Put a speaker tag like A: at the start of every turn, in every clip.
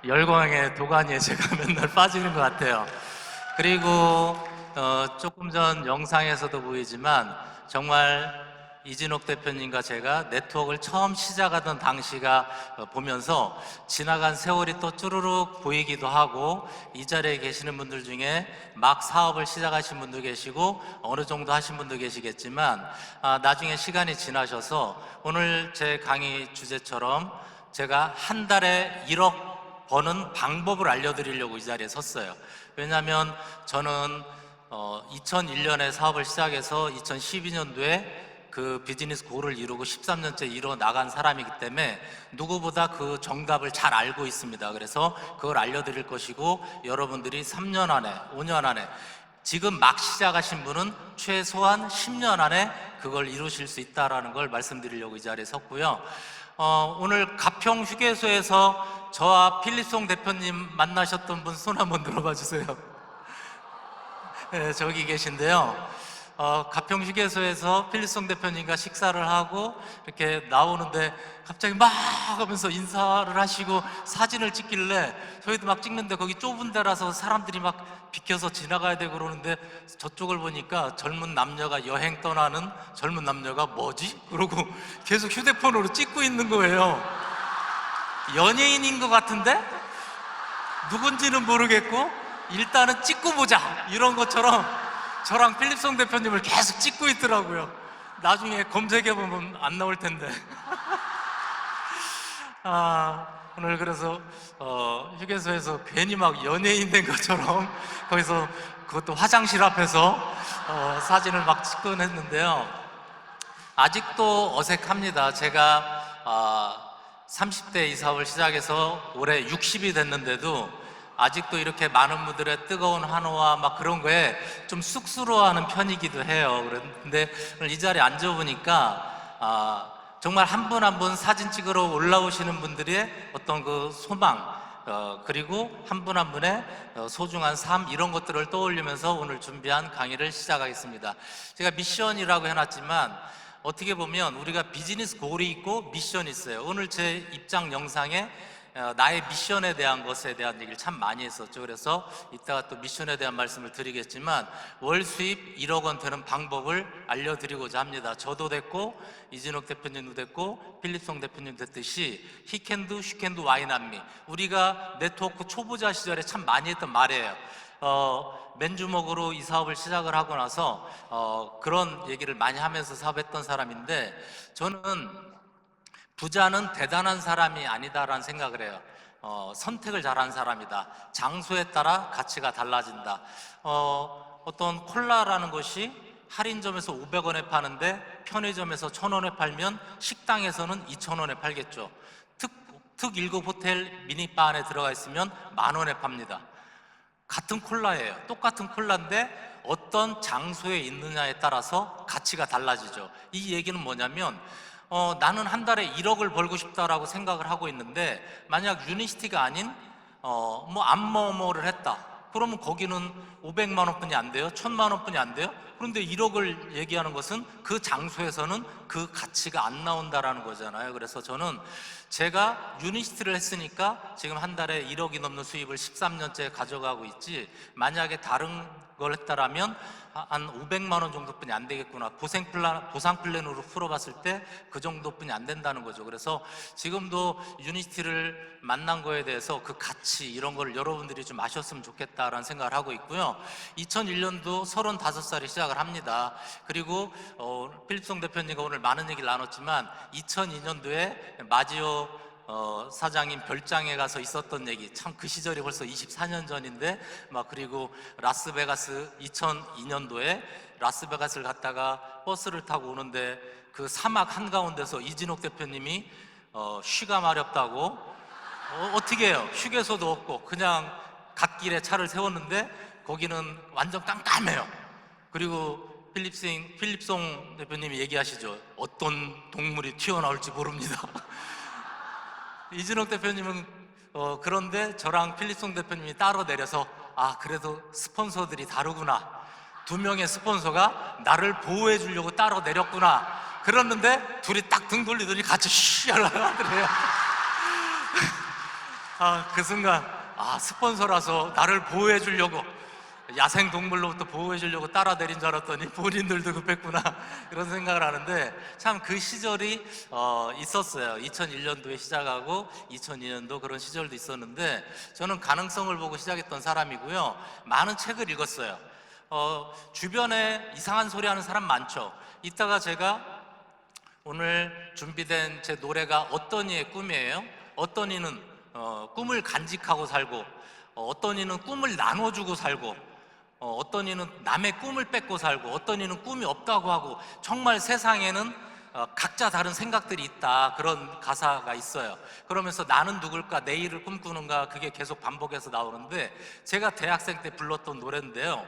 A: 열광의 도가니에 제가 맨날 빠지는 것 같아요. 그리고 조금 전 영상에서도 보이지만 정말 이진옥 대표님과 제가 네트워크를 처음 시작하던 당시가 보면서 지나간 세월이 또 쭈루룩 보이기도 하고, 이 자리에 계시는 분들 중에 막 사업을 시작하신 분도 계시고 어느 정도 하신 분도 계시겠지만, 나중에 시간이 지나셔서 오늘 제 강의 주제처럼 제가 한 달에 1억 버는 방법을 알려드리려고 이 자리에 섰어요. 왜냐하면 저는 2001년에 사업을 시작해서 2012년도에 그 비즈니스 고를 이루고 13년째 이뤄 나간 사람이기 때문에 누구보다 그 정답을 잘 알고 있습니다. 그래서 그걸 알려드릴 것이고, 여러분들이 3년 안에, 5년 안에, 지금 막 시작하신 분은 최소한 10년 안에 그걸 이루실 수 있다는 걸 말씀드리려고 이 자리에 섰고요. 오늘 가평 휴게소에서 저와 필립송 대표님 만나셨던 분 손 한번 들어봐 주세요. 네, 저기 계신데요. 가평 휴게소에서 필립송 대표님과 식사를 하고 이렇게 나오는데 갑자기 막 하면서 인사를 하시고 사진을 찍길래 저희도 막 찍는데 거기 좁은 데라서 사람들이 막 비켜서 지나가야 되고 그러는데, 저쪽을 보니까 젊은 남녀가 여행 떠나는 젊은 남녀가 뭐지? 그러고 계속 휴대폰으로 찍고 있는 거예요. 연예인인 것 같은데 누군지는 모르겠고 일단은 찍고 보자 이런 것처럼 저랑 필립송 대표님을 계속 찍고 있더라고요. 나중에 검색해보면 안 나올 텐데. 오늘 그래서 휴게소에서 괜히 막 연예인 된 것처럼 거기서, 그것도 화장실 앞에서 사진을 막 찍곤 했는데요. 아직도 어색합니다. 제가 30대 이 사업을 시작해서 올해 60이 됐는데도 아직도 이렇게 많은 분들의 뜨거운 환호와 막 그런 거에 좀 쑥스러워하는 편이기도 해요. 그런데 오늘 이 자리에 앉아보니까 정말 한 분 한 분 사진 찍으러 올라오시는 분들의 어떤 그 소망, 그리고 한 분 한 분의 소중한 삶, 이런 것들을 떠올리면서 오늘 준비한 강의를 시작하겠습니다. 제가 미션이라고 해놨지만 어떻게 보면 우리가 비즈니스 골이 있고 미션이 있어요. 오늘 제 입장 영상에 나의 미션에 대한 것에 대한 얘기를 참 많이 했었죠. 그래서 이따가 또 미션에 대한 말씀을 드리겠지만, 월 수입 1억 원 되는 방법을 알려드리고자 합니다. 저도 됐고 이진옥 대표님도 됐고 필립송 대표님 됐듯이 He can do, she can do, why not me? 우리가 네트워크 초보자 시절에 참 많이 했던 말이에요. 맨주먹으로 이 사업을 시작을 하고 나서 그런 얘기를 많이 하면서 사업했던 사람인데, 저는 부자는 대단한 사람이 아니다라는 생각을 해요. 선택을 잘한 사람이다. 장소에 따라 가치가 달라진다. 어떤 콜라라는 것이 할인점에서 500원에 파는데 편의점에서 1000원에 팔면 식당에서는 2000원에 팔겠죠. 특 1급 호텔 미니바 안에 들어가 있으면 10,000원에 팝니다. 같은 콜라예요. 똑같은 콜라인데 어떤 장소에 있느냐에 따라서 가치가 달라지죠. 이 얘기는 뭐냐면, 나는 한 달에 1억을 벌고 싶다라고 생각을 하고 있는데, 만약 유니시티가 아닌 뭐 암모모를 했다. 그러면 거기는 500만 원뿐이 안 돼요. 1000만 원뿐이 안 돼요. 그런데 1억을 얘기하는 것은 그 장소에서는 그 가치가 안 나온다라는 거잖아요. 그래서 저는 제가 유니시티를 했으니까 지금 한 달에 1억이 넘는 수입을 13년째 가져가고 있지, 만약에 다른 걸 했다라면 한 500만 원 정도뿐이 안 되겠구나. 보상 플랜으로 풀어봤을 때 그 정도뿐이 안 된다는 거죠. 그래서 지금도 유니티를 만난 거에 대해서 그 가치, 이런 걸 여러분들이 좀 아셨으면 좋겠다라는 생각을 하고 있고요. 2001년도 35살이 시작을 합니다. 그리고 필립송 대표님과 오늘 많은 얘기를 나눴지만 2002년도에 마지오 사장님 별장에 가서 있었던 얘기, 참 그 시절이 벌써 24년 전인데, 그리고 라스베가스 2002년도에 라스베가스를 갔다가 버스를 타고 오는데 그 사막 한가운데서 이진옥 대표님이 쉬가 마렵다고 어떻게 해요? 휴게소도 없고 그냥 갓길에 차를 세웠는데 거기는 완전 깜깜해요. 그리고 필립송 대표님이 얘기하시죠. 어떤 동물이 튀어나올지 모릅니다. 이진옥 대표님은 그런데 저랑 필립송 대표님이 따로 내려서, 그래도 스폰서들이 다르구나. 2명의 스폰서가 나를 보호해 주려고 따로 내렸구나. 그랬는데 둘이 딱 등 돌리더니 같이 쉬 하려고 하더래요. 그 순간, 스폰서라서 나를 보호해 주려고, 야생 동물로부터 보호해 주려고 따라 내린 줄 알았더니 본인들도 급했구나 이런 생각을 하는데, 참 그 시절이 있었어요. 2001년도에 시작하고 2002년도 그런 시절도 있었는데, 저는 가능성을 보고 시작했던 사람이고요. 많은 책을 읽었어요. 주변에 이상한 소리 하는 사람 많죠. 이따가 제가 오늘 준비된 제 노래가 어떤 이의 꿈이에요? 어떤 이는 꿈을 간직하고 살고, 어떤 이는 꿈을 나눠주고 살고, 어떤 이는 남의 꿈을 뺏고 살고, 어떤 이는 꿈이 없다고 하고, 정말 세상에는 각자 다른 생각들이 있다, 그런 가사가 있어요. 그러면서 나는 누굴까, 내일을 꿈꾸는가, 그게 계속 반복해서 나오는데, 제가 대학생 때 불렀던 노래인데요.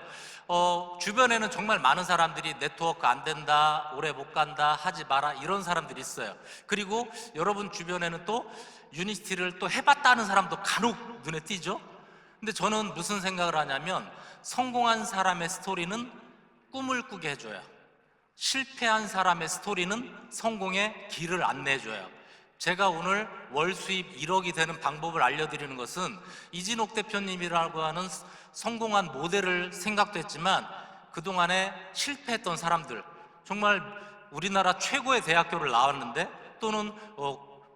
A: 주변에는 정말 많은 사람들이 네트워크 안 된다, 오래 못 간다, 하지 마라, 이런 사람들이 있어요. 그리고 여러분 주변에는 또 유니티를 또 해봤다는 사람도 간혹 눈에 띄죠. 근데 저는 무슨 생각을 하냐면, 성공한 사람의 스토리는 꿈을 꾸게 해줘요. 실패한 사람의 스토리는 성공의 길을 안내해줘요. 제가 오늘 월 수입 1억이 되는 방법을 알려드리는 것은, 이진옥 대표님이라고 하는 성공한 모델을 생각도 했지만, 그동안에 실패했던 사람들, 정말 우리나라 최고의 대학교를 나왔는데, 또는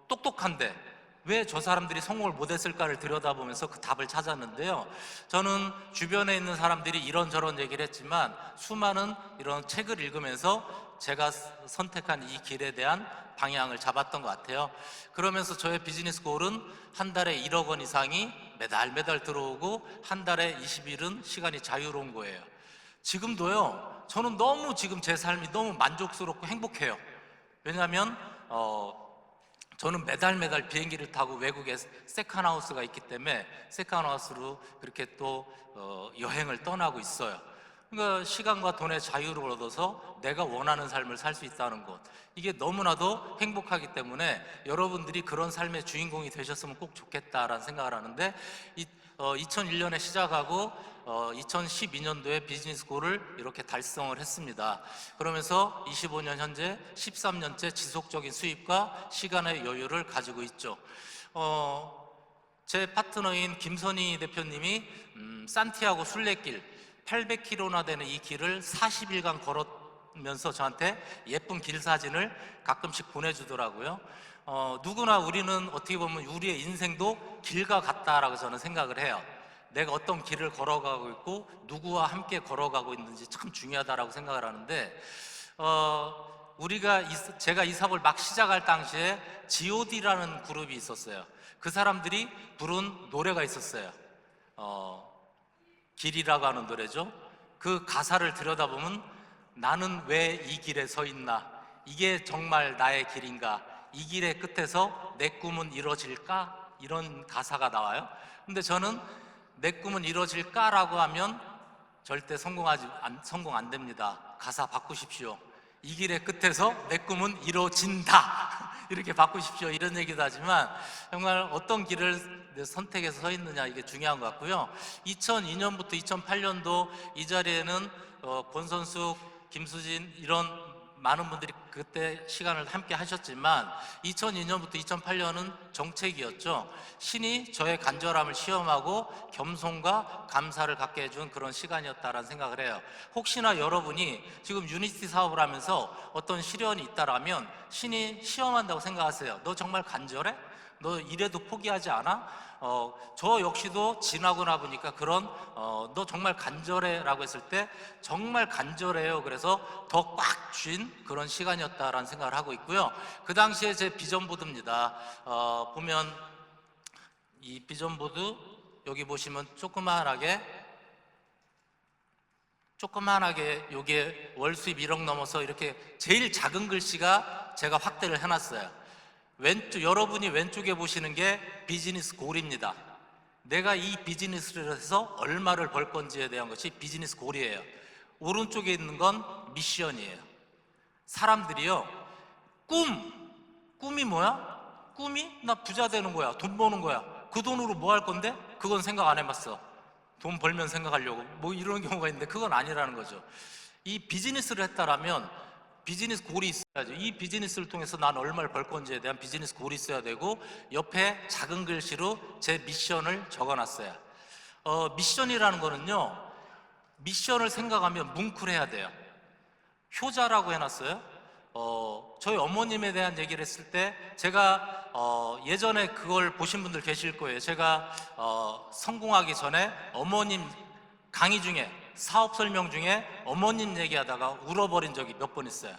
A: 똑똑한데 왜 저 사람들이 성공을 못했을까를 들여다보면서 그 답을 찾았는데요. 저는 주변에 있는 사람들이 이런저런 얘기를 했지만, 수많은 이런 책을 읽으면서 제가 선택한 이 길에 대한 방향을 잡았던 것 같아요. 그러면서 저의 비즈니스 골은 한 달에 1억 원 이상이 매달 들어오고, 한 달에 20일은 시간이 자유로운 거예요. 지금도요, 저는 너무 지금 제 삶이 너무 만족스럽고 행복해요. 왜냐하면 저는 매달 비행기를 타고 외국에 세컨하우스가 있기 때문에, 세컨하우스로 그렇게 또 여행을 떠나고 있어요. 그러니까 시간과 돈의 자유를 얻어서 내가 원하는 삶을 살 수 있다는 것, 이게 너무나도 행복하기 때문에 여러분들이 그런 삶의 주인공이 되셨으면 꼭 좋겠다라는 생각을 하는데, 2001년에 시작하고 2012년도에 비즈니스 골을 이렇게 달성을 했습니다. 그러면서 25년 현재 13년째 지속적인 수입과 시간의 여유를 가지고 있죠. 제 파트너인 김선희 대표님이 산티아고 순례길 800km나 되는 이 길을 40일간 걸으면서 저한테 예쁜 길 사진을 가끔씩 보내주더라고요. 누구나 우리는 어떻게 보면 우리의 인생도 길과 같다라고 저는 생각을 해요. 내가 어떤 길을 걸어가고 있고 누구와 함께 걸어가고 있는지 참 중요하다라고 생각을 하는데, 제가 이 사업을 막 시작할 당시에 G.O.D라는 그룹이 있었어요. 그 사람들이 부른 노래가 있었어요. 길이라고 하는 노래죠. 그 가사를 들여다보면, 나는 왜 이 길에 서 있나, 이게 정말 나의 길인가, 이 길의 끝에서 내 꿈은 이루어질까, 이런 가사가 나와요. 근데 저는 내 꿈은 이루어질까라고 하면 절대 성공 안 됩니다. 가사 바꾸십시오. 이 길의 끝에서 내 꿈은 이루어진다 이렇게 바꾸십시오, 이런 얘기도 하지만, 정말 어떤 길을 선택해서 서 있느냐, 이게 중요한 것 같고요. 2002년부터 2008년도 이 자리에는 권선숙, 김수진, 이런 많은 분들이 그때 시간을 함께 하셨지만, 2002년부터 2008년은 정책이었죠. 신이 저의 간절함을 시험하고 겸손과 감사를 갖게 해준 그런 시간이었다라는 생각을 해요. 혹시나 여러분이 지금 유니티 사업을 하면서 어떤 시련이 있다라면, 신이 시험한다고 생각하세요. 너 정말 간절해? 너 이래도 포기하지 않아? 저 역시도 지나고 나 보니까 그런 너 정말 간절해 라고 했을 때 정말 간절해요. 그래서 더 꽉 쥔 그런 시간이었다라는 생각을 하고 있고요. 그 당시에 제 비전보드입니다. 보면 이 비전보드, 여기 보시면 조그만하게 요게 월 수입 1억 넘어서 이렇게 제일 작은 글씨가 제가 확대를 해놨어요. 여러분이 왼쪽에 보시는 게 비즈니스 골입니다. 내가 이 비즈니스를 해서 얼마를 벌 건지에 대한 것이 비즈니스 골이에요. 오른쪽에 있는 건 미션이에요. 사람들이요, 꿈이 뭐야? 꿈이 나 부자 되는 거야, 돈 버는 거야. 그 돈으로 뭐 할 건데? 그건 생각 안 해봤어. 돈 벌면 생각하려고, 뭐 이런 경우가 있는데, 그건 아니라는 거죠. 이 비즈니스를 했다라면 비즈니스 골이 있어야죠. 이 비즈니스를 통해서 난 얼마를 벌 건지에 대한 비즈니스 골이 있어야 되고, 옆에 작은 글씨로 제 미션을 적어놨어요. 미션이라는 거는요, 미션을 생각하면 뭉클해야 돼요. 효자라고 해놨어요. 저희 어머님에 대한 얘기를 했을 때, 제가 예전에 그걸 보신 분들 계실 거예요. 제가 성공하기 전에 어머님 강의 중에, 사업 설명 중에 어머님 얘기하다가 울어버린 적이 몇 번 있어요.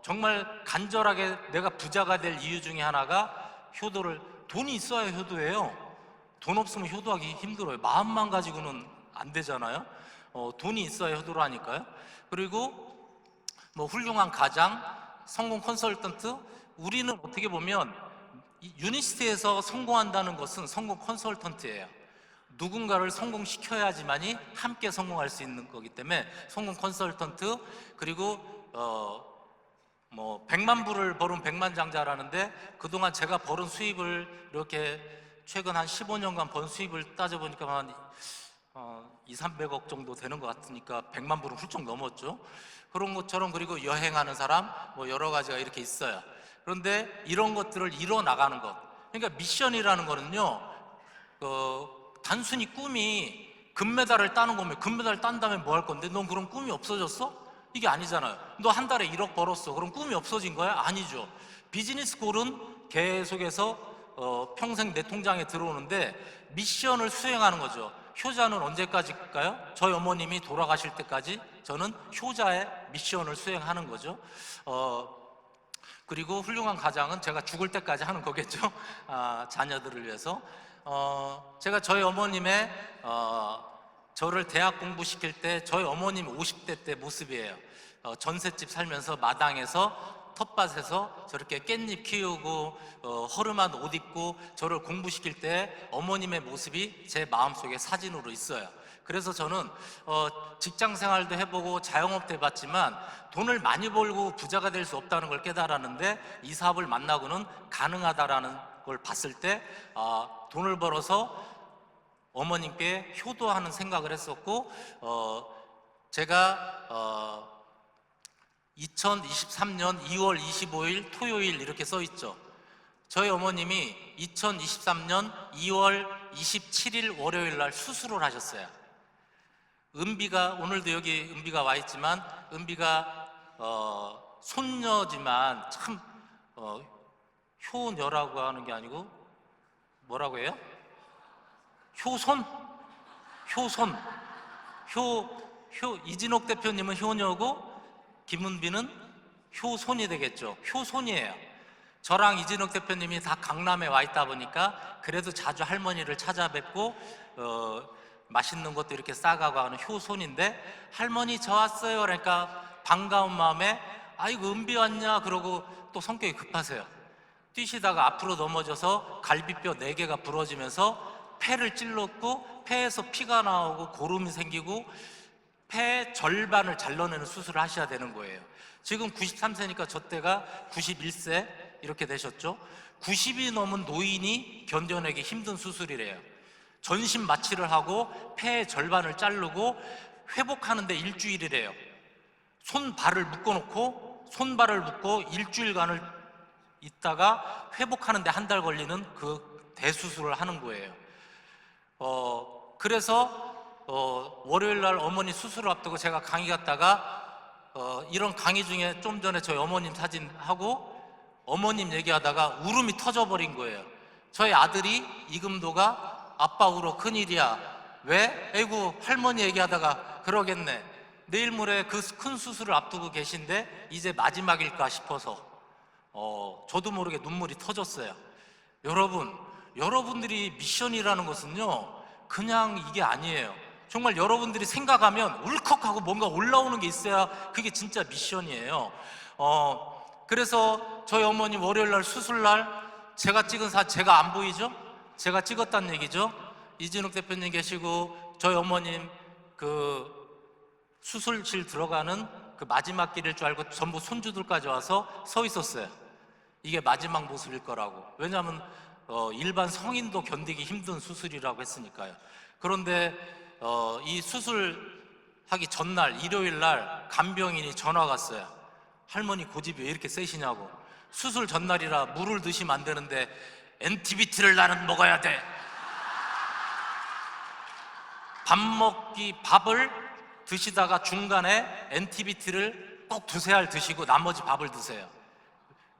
A: 정말 간절하게 내가 부자가 될 이유 중에 하나가 돈이 있어야 효도예요. 돈 없으면 효도하기 힘들어요. 마음만 가지고는 안 되잖아요. 돈이 있어야 효도를 하니까요. 그리고 뭐 훌륭한 가장, 성공 컨설턴트, 우리는 어떻게 보면 유니스트에서 성공한다는 것은 성공 컨설턴트예요. 누군가를 성공시켜야지만이 함께 성공할 수 있는 거기 때문에 성공 컨설턴트, 그리고 뭐 100만 불을 벌은 백만장자라는데, 그동안 제가 벌은 수입을 이렇게 최근 한 15년간 번 수입을 따져보니까 한 2, 300억 정도 되는 것 같으니까 100만 불은 훌쩍 넘었죠. 그런 것처럼, 그리고 여행하는 사람, 뭐 여러 가지가 이렇게 있어요. 그런데 이런 것들을 이뤄 나가는 것, 그러니까 미션이라는 거는요, 단순히 꿈이 금메달을 따는 거면 금메달 딴 다음에 뭐 할 건데, 넌 그럼 꿈이 없어졌어? 이게 아니잖아요. 너 한 달에 1억 벌었어. 그럼 꿈이 없어진 거야? 아니죠. 비즈니스 골은 계속해서 평생 내 통장에 들어오는데, 미션을 수행하는 거죠. 효자는 언제까지일까요? 저희 어머님이 돌아가실 때까지 저는 효자의 미션을 수행하는 거죠. 그리고 훌륭한 가장은 제가 죽을 때까지 하는 거겠죠. 자녀들을 위해서. 제가 저희 어머님의 저를 대학 공부시킬 때 저희 어머님 50대 때 모습이에요. 전셋집 살면서 마당에서 텃밭에서 저렇게 깻잎 키우고 허름한 옷 입고 저를 공부시킬 때 어머님의 모습이 제 마음속에 사진으로 있어요. 그래서 저는 직장 생활도 해보고 자영업도 해봤지만 돈을 많이 벌고 부자가 될 수 없다는 걸 깨달았는데, 이 사업을 만나고는 가능하다라는 걸 봤을 때 돈을 벌어서 어머님께 효도하는 생각을 했었고, 제가 2023년 2월 25일 토요일 이렇게 써 있죠. 저희 어머님이 2023년 2월 27일 월요일 날 수술을 하셨어요. 은비가, 오늘도 여기 은비가 와 있지만, 은비가 손녀지만 참 효녀라고 하는 게 아니고 뭐라고 해요? 효손? 이진옥 대표님은 효녀고 김은비는 효손이 되겠죠. 효손이에요. 저랑 이진옥 대표님이 다 강남에 와 있다 보니까 그래도 자주 할머니를 찾아뵙고 맛있는 것도 이렇게 싸가고 하는 효손인데, 할머니 저 왔어요 그러니까 반가운 마음에 아이고 은비 왔냐 그러고, 또 성격이 급하세요. 뛰시다가 앞으로 넘어져서 갈비뼈 4개가 부러지면서 폐를 찔렀고, 폐에서 피가 나오고 고름이 생기고 폐 절반을 잘라내는 수술을 하셔야 되는 거예요. 지금 93세니까 저 때가 91세 이렇게 되셨죠. 90이 넘은 노인이 견뎌내기 힘든 수술이래요. 전신 마취를 하고 폐의 절반을 자르고 회복하는데 일주일이래요. 손발을 묶어놓고, 손발을 묶고 일주일간을 있다가 회복하는데 한 달 걸리는 그 대수술을 하는 거예요. 그래서 월요일 날 어머니 수술을 앞두고 제가 강의 갔다가 이런 강의 중에 좀 전에 저희 어머님 사진 하고 어머님 얘기하다가 울음이 터져버린 거예요. 저희 아들이 이금도가 아빠 울어 큰일이야. 왜? 아이고 할머니 얘기하다가 그러겠네. 내일 모레 그 큰 수술을 앞두고 계신데 이제 마지막일까 싶어서 저도 모르게 눈물이 터졌어요. 여러분들이 미션이라는 것은요, 그냥 이게 아니에요. 정말 여러분들이 생각하면 울컥하고 뭔가 올라오는 게 있어야 그게 진짜 미션이에요. 그래서 저희 어머니 월요일날 수술날 제가 찍은 제가 안 보이죠? 제가 찍었다는 얘기죠. 이진욱 대표님 계시고 저희 어머님 그 수술실 들어가는 그 마지막 길일 줄 알고 전부 손주들까지 와서 서 있었어요. 이게 마지막 모습일 거라고. 왜냐하면 일반 성인도 견디기 힘든 수술이라고 했으니까요. 그런데 이 수술하기 전날 일요일 날 간병인이 전화가 왔어요. 할머니 고집이 왜 이렇게 세시냐고. 수술 전날이라 물을 드시면 안 되는데 NTBT를 나는 먹어야 돼. 밥을 드시다가 중간에 NTBT를 꼭 두세 알 드시고 나머지 밥을 드세요.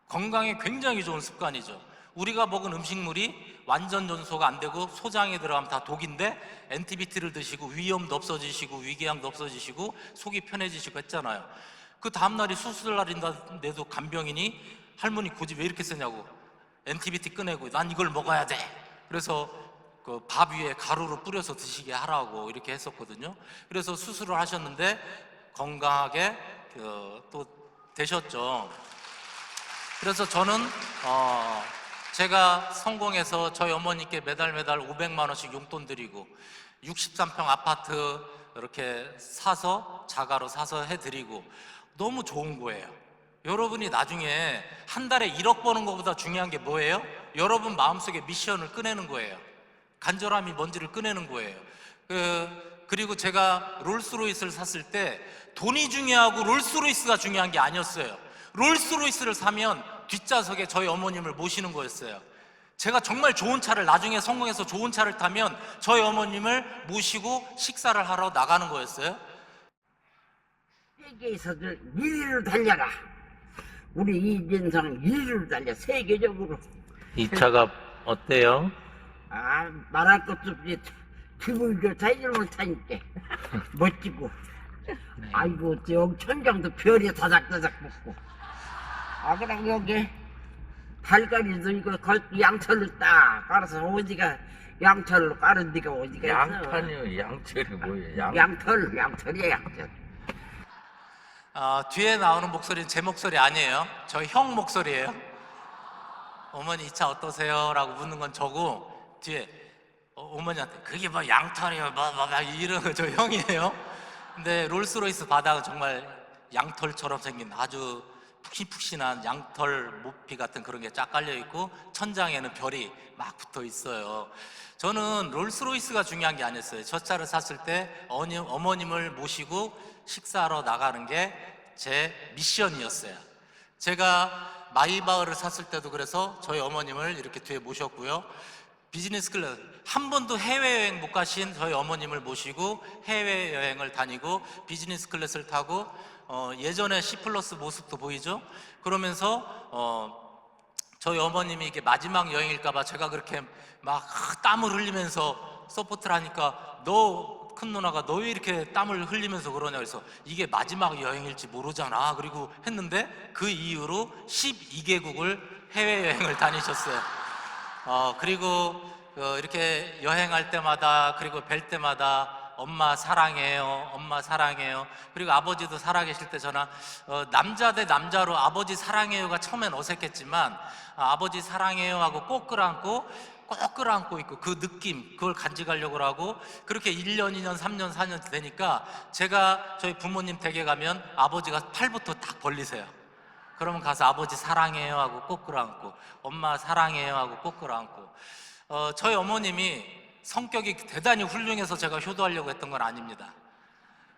A: 건강에 굉장히 좋은 습관이죠. 우리가 먹은 음식물이 완전 전소가 안 되고 소장에 들어가면 다 독인데 NTBT를 드시고 위염도 없어지시고 위궤양도 없어지시고 속이 편해지시고 했잖아요. 그 다음날이 수술날인데도 간병인이 할머니 고집 왜 이렇게 세냐고. NTBT 꺼내고 난 이걸 먹어야 돼. 그래서 그 밥 위에 가루로 뿌려서 드시게 하라고 이렇게 했었거든요. 그래서 수술을 하셨는데 건강하게 또 되셨죠. 그래서 저는 제가 성공해서 저희 어머니께 매달 500만 원씩 용돈 드리고 63평 아파트 이렇게 사서 자가로 사서 해드리고 너무 좋은 거예요. 여러분이 나중에 한 달에 1억 버는 것보다 중요한 게 뭐예요? 여러분 마음속에 미션을 꺼내는 거예요. 간절함이 뭔지를 꺼내는 거예요. 그리고 제가 롤스로이스를 샀을 때 돈이 중요하고 롤스로이스가 중요한 게 아니었어요. 롤스로이스를 사면 뒷좌석에 저희 어머님을 모시는 거였어요. 제가 정말 좋은 차를 나중에 성공해서 좋은 차를 타면 저희 어머님을 모시고 식사를 하러 나가는 거였어요.
B: 세계에서도 1위로 달려라. 우리 이진성 1위로 달려. 세계적으로.
C: 이 차가 어때요?
B: 말할 것도 없이 기분이 좋다. 이름을 타니까 멋지고. 아이고 저 천장도 별이 다닥다닥 붙고. 그럼 여기 발가리도 이거 양철로 딱 깔아서 어디가 양철로 깔은 데가 어디가 있어.
C: 양탄이요? 양철이 뭐예요?
B: 양철이야 양철.
A: 뒤에 나오는 목소리는 제 목소리 아니에요. 저희 형 목소리예요. 어머니 이 차 어떠세요? 라고 묻는 건 저고 뒤에 어머니한테 그게 뭐 양털이에요 뭐 이런 거 저 형이에요. 근데 롤스로이스 바닥은 정말 양털처럼 생긴 아주 푹신푹신한 양털 모피 같은 그런 게 쫙 깔려 있고 천장에는 별이 막 붙어 있어요. 저는 롤스로이스가 중요한 게 아니었어요. 저 차를 샀을 때 어머님을 모시고 식사하러 나가는 게 제 미션이었어요. 제가 마이바흐를 샀을 때도 그래서 저희 어머님을 이렇게 뒤에 모셨고요. 비즈니스 클래스 한 번도 해외여행 못 가신 저희 어머님을 모시고 해외여행을 다니고 비즈니스 클래스를 타고 예전에 C 플러스 모습도 보이죠? 그러면서 저희 어머님이 이게 마지막 여행일까봐 제가 그렇게 막 땀을 흘리면서 서포트를 하니까 큰 누나가 너 왜 이렇게 땀을 흘리면서 그러냐 그래서 이게 마지막 여행일지 모르잖아. 그리고 했는데 그 이후로 12개국을 해외여행을 다니셨어요. 그리고 이렇게 여행할 때마다 그리고 뵐 때마다 엄마 사랑해요, 엄마 사랑해요. 그리고 아버지도 살아계실 때 전화 남자 대 남자로 아버지 사랑해요가 처음엔 어색했지만 아버지 사랑해요 하고 꼭 끌어안고 있고 그 느낌 그걸 간직하려고 하고 그렇게 1년, 2년, 3년, 4년 되니까 제가 저희 부모님 댁에 가면 아버지가 팔부터 딱 벌리세요. 그러면 가서 아버지 사랑해요 하고 꼭 끌어안고 엄마 사랑해요 하고 꼭 끌어안고 저희 어머님이 성격이 대단히 훌륭해서 제가 효도하려고 했던 건 아닙니다.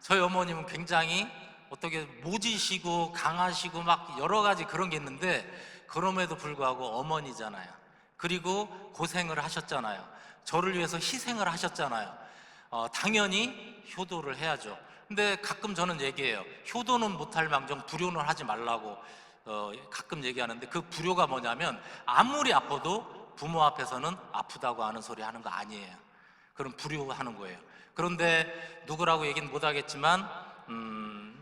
A: 저희 어머님은 굉장히 어떻게 모지시고 강하시고 막 여러 가지 그런 게 있는데 그럼에도 불구하고 어머니잖아요. 그리고 고생을 하셨잖아요. 저를 위해서 희생을 하셨잖아요. 당연히 효도를 해야죠. 근데 가끔 저는 얘기해요. 효도는 못할 망정 불효는 하지 말라고 가끔 얘기하는데 그 불효가 뭐냐면 아무리 아파도 부모 앞에서는 아프다고 하는 소리 하는 거 아니에요. 그럼 불효하는 거예요. 그런데 누구라고 얘기는 못하겠지만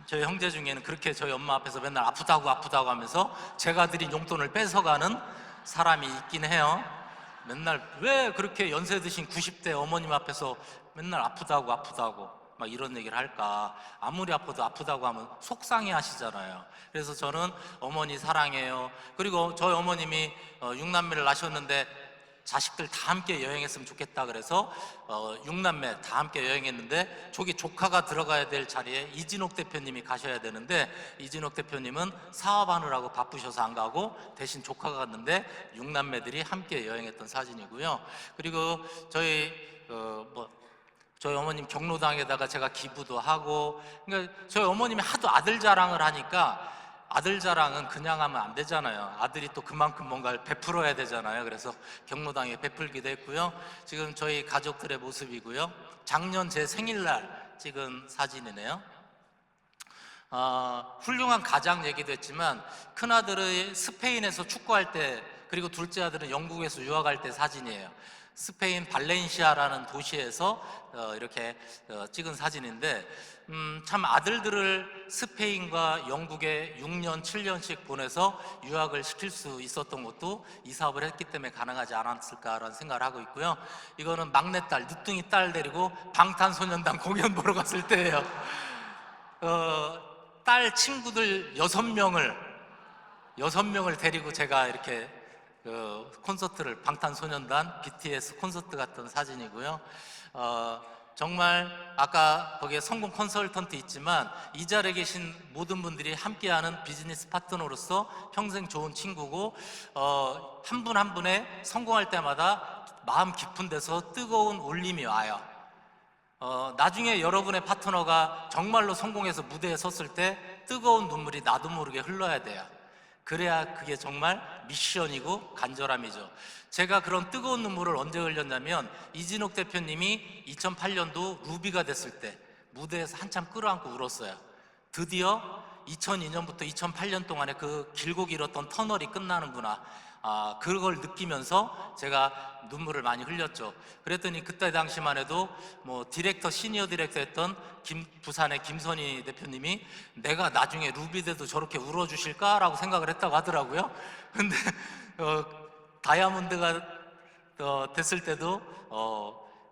A: 저희 형제 중에는 그렇게 저희 엄마 앞에서 맨날 아프다고 하면서 제가 드린 용돈을 뺏어가는 사람이 있긴 해요. 맨날 왜 그렇게 연세 드신 90대 어머님 앞에서 맨날 아프다고 막 이런 얘기를 할까. 아무리 아파도 아프다고 하면 속상해 하시잖아요. 그래서 저는 어머니 사랑해요. 그리고 저희 어머님이 6남매를 낳으셨는데 자식들 다 함께 여행했으면 좋겠다 그래서 6남매 다 함께 여행했는데 저기 조카가 들어가야 될 자리에 이진옥 대표님이 가셔야 되는데 이진옥 대표님은 사업하느라고 바쁘셔서 안 가고 대신 조카가 갔는데 6남매들이 함께 여행했던 사진이고요. 그리고 저희 어머님 경로당에다가 제가 기부도 하고, 그러니까 저희 어머님이 하도 아들 자랑을 하니까 아들 자랑은 그냥 하면 안 되잖아요. 아들이 또 그만큼 뭔가를 베풀어야 되잖아요. 그래서 경로당에 베풀기도 했고요. 지금 저희 가족들의 모습이고요. 작년 제 생일날 찍은 사진이네요. 훌륭한 가장 얘기도 했지만 큰아들이 스페인에서 축구할 때, 그리고 둘째 아들은 영국에서 유학할 때 사진이에요. 스페인 발렌시아라는 도시에서 이렇게 찍은 사진인데, 참 아들들을 스페인과 영국에 6년, 7년씩 보내서 유학을 시킬 수 있었던 것도 이 사업을 했기 때문에 가능하지 않았을까라는 생각을 하고 있고요. 이거는 막내딸, 늦둥이 딸 데리고 방탄소년단 공연 보러 갔을 때예요. 딸 친구들 6명을 데리고 제가 이렇게 콘서트를, 방탄소년단 BTS 콘서트 갔던 사진이고요. 정말 아까 거기에 성공 컨설턴트 있지만 이 자리에 계신 모든 분들이 함께하는 비즈니스 파트너로서 평생 좋은 친구고, 한 분 한 분의 성공할 때마다 마음 깊은 데서 뜨거운 울림이 와요. 나중에 여러분의 파트너가 정말로 성공해서 무대에 섰을 때 뜨거운 눈물이 나도 모르게 흘러야 돼요. 그래야 그게 정말 미션이고 간절함이죠. 제가 그런 뜨거운 눈물을 언제 흘렸냐면, 이진욱 대표님이 2008년도 루비가 됐을 때 무대에서 한참 끌어안고 울었어요. 드디어 2002년부터 2008년 동안에 그 길고 길었던 터널이 끝나는구나, 그걸 느끼면서 제가 눈물을 많이 흘렸죠. 그랬더니 그때 당시만 해도 뭐 디렉터, 시니어 디렉터 했던 부산의 김선희 대표님이 내가 나중에 루비 돼도 저렇게 울어주실까라고 생각을 했다고 하더라고요. 근데 다이아몬드가 됐을 때도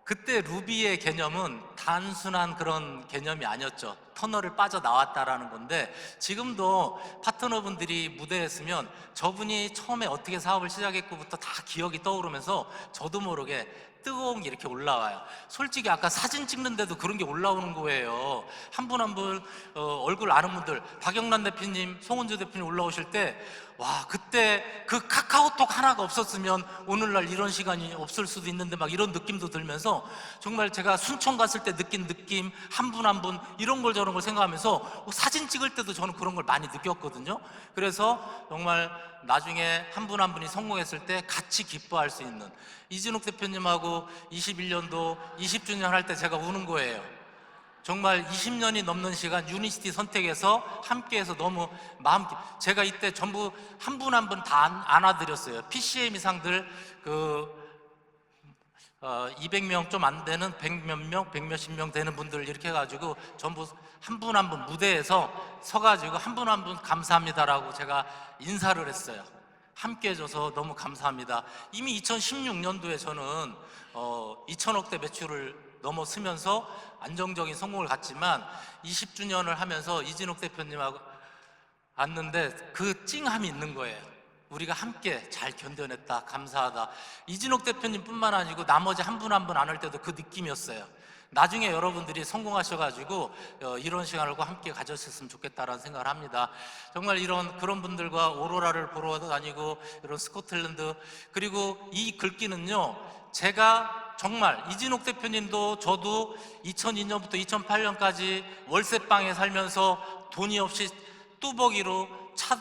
A: 그때 루비의 개념은 단순한 그런 개념이 아니었죠. 터널을 빠져나왔다라는 건데, 지금도 파트너분들이 무대에 서면 저분이 처음에 어떻게 사업을 시작했고부터 다 기억이 떠오르면서 저도 모르게 뜨거운 게 이렇게 올라와요. 솔직히 아까 사진 찍는데도 그런 게 올라오는 거예요. 한 분 한 분 얼굴 아는 분들, 박영란 대표님, 송은주 대표님 올라오실 때, 와, 그때 그 카카오톡 하나가 없었으면 오늘날 이런 시간이 없을 수도 있는데, 막 이런 느낌도 들면서, 정말 제가 순천 갔을 때 느낀 느낌, 한 분 한 분 이런 걸 저런 걸 생각하면서 사진 찍을 때도 저는 그런 걸 많이 느꼈거든요. 그래서 정말 나중에 한 분 한 분이 성공했을 때 같이 기뻐할 수 있는, 이진욱 대표님하고 21년도 20주년 할 때 제가 우는 거예요. 정말 20년이 넘는 시간 유니시티 선택해서 함께해서 너무 제가 이때 전부 한 분 한 분 다 안아드렸어요. PCM 상들 200명 좀 안 되는 100몇 명, 100몇십 명 되는 분들 이렇게 해가지고 전부 한 분 한 분 무대에서 서가지고 한 분 한 분 감사합니다라고 제가 인사를 했어요. 함께 해줘서 너무 감사합니다. 이미 2016년도에 저는 2천억대 매출을 넘어서면서 안정적인 성공을 갖지만, 20주년을 하면서 이진욱 대표님하고 왔는데 그 찡함이 있는 거예요. 우리가 함께 잘 견뎌냈다, 감사하다. 이진욱 대표님뿐만 아니고 나머지 한 분 한 분 안 할 때도 그 느낌이었어요. 나중에 여러분들이 성공하셔가지고 이런 시간을 함께 가졌으면 좋겠다라는 생각을 합니다. 정말 그런 분들과 오로라를 보러 다니고, 이런 스코틀랜드, 그리고 이 글귀는요, 제가 정말 이진욱 대표님도 저도 2002년부터 2008년까지 월세방에 살면서 돈이 없이 뚜벅이로 차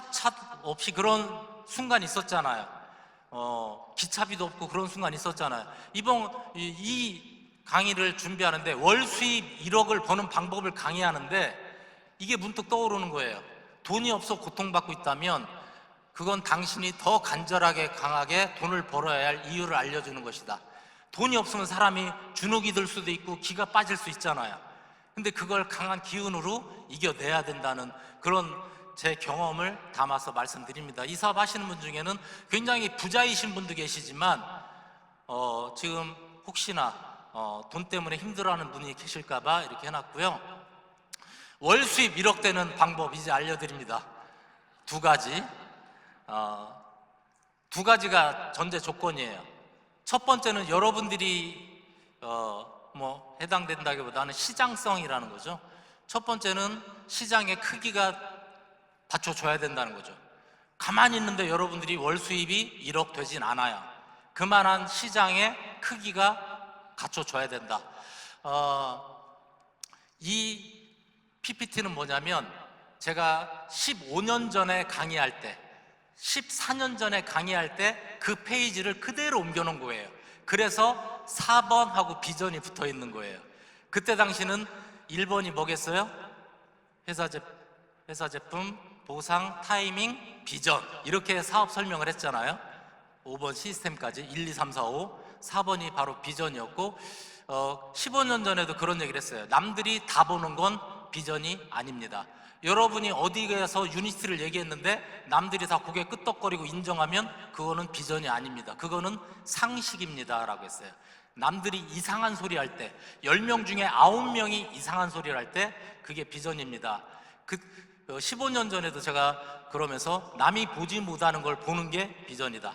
A: 없이 그런 순간이 있었잖아요. 기차비도 없고 그런 순간이 있었잖아요. 이번 이 강의를 준비하는데 월 수입 1억을 버는 방법을 강의하는데 이게 문득 떠오르는 거예요. 돈이 없어 고통받고 있다면 그건 당신이 더 간절하게 강하게 돈을 벌어야 할 이유를 알려주는 것이다. 돈이 없으면 사람이 주눅이 들 수도 있고 기가 빠질 수 있잖아요. 근데 그걸 강한 기운으로 이겨내야 된다는 그런 제 경험을 담아서 말씀드립니다. 이 사업 하시는 분 중에는 굉장히 부자이신 분도 계시지만 지금 혹시나 돈 때문에 힘들어하는 분이 계실까봐 이렇게 해놨고요. 월 수입 1억 되는 방법 이제 알려드립니다. 두 가지가 전제 조건이에요. 첫 번째는 여러분들이 해당된다기보다는 시장성이라는 거죠. 첫 번째는 시장의 크기가 받쳐줘야 된다는 거죠. 가만히 있는데 여러분들이 월 수입이 1억 되진 않아요. 그만한 시장의 크기가 갖춰줘야 된다. 이 PPT는 뭐냐면 제가 15년 전에 강의할 때, 14년 전에 강의할 때 그 페이지를 그대로 옮겨놓은 거예요. 그래서 4번하고 비전이 붙어 있는 거예요. 그때 당시는 1번이 뭐겠어요? 회사 제품, 보상, 타이밍, 비전, 이렇게 사업 설명을 했잖아요. 5번 시스템까지 1, 2, 3, 4, 5. 4번이 바로 비전이었고 15년 전에도 그런 얘기를 했어요. 남들이 다 보는 건 비전이 아닙니다. 여러분이 어디에서 유니티를 얘기했는데 남들이 다 고개 끄덕거리고 인정하면 그거는 비전이 아닙니다. 그거는 상식입니다 라고 했어요. 남들이 이상한 소리 할 때, 10명 중에 9명이 이상한 소리를 할 때 그게 비전입니다. 15년 전에도 제가 그러면서 남이 보지 못하는 걸 보는 게 비전이다.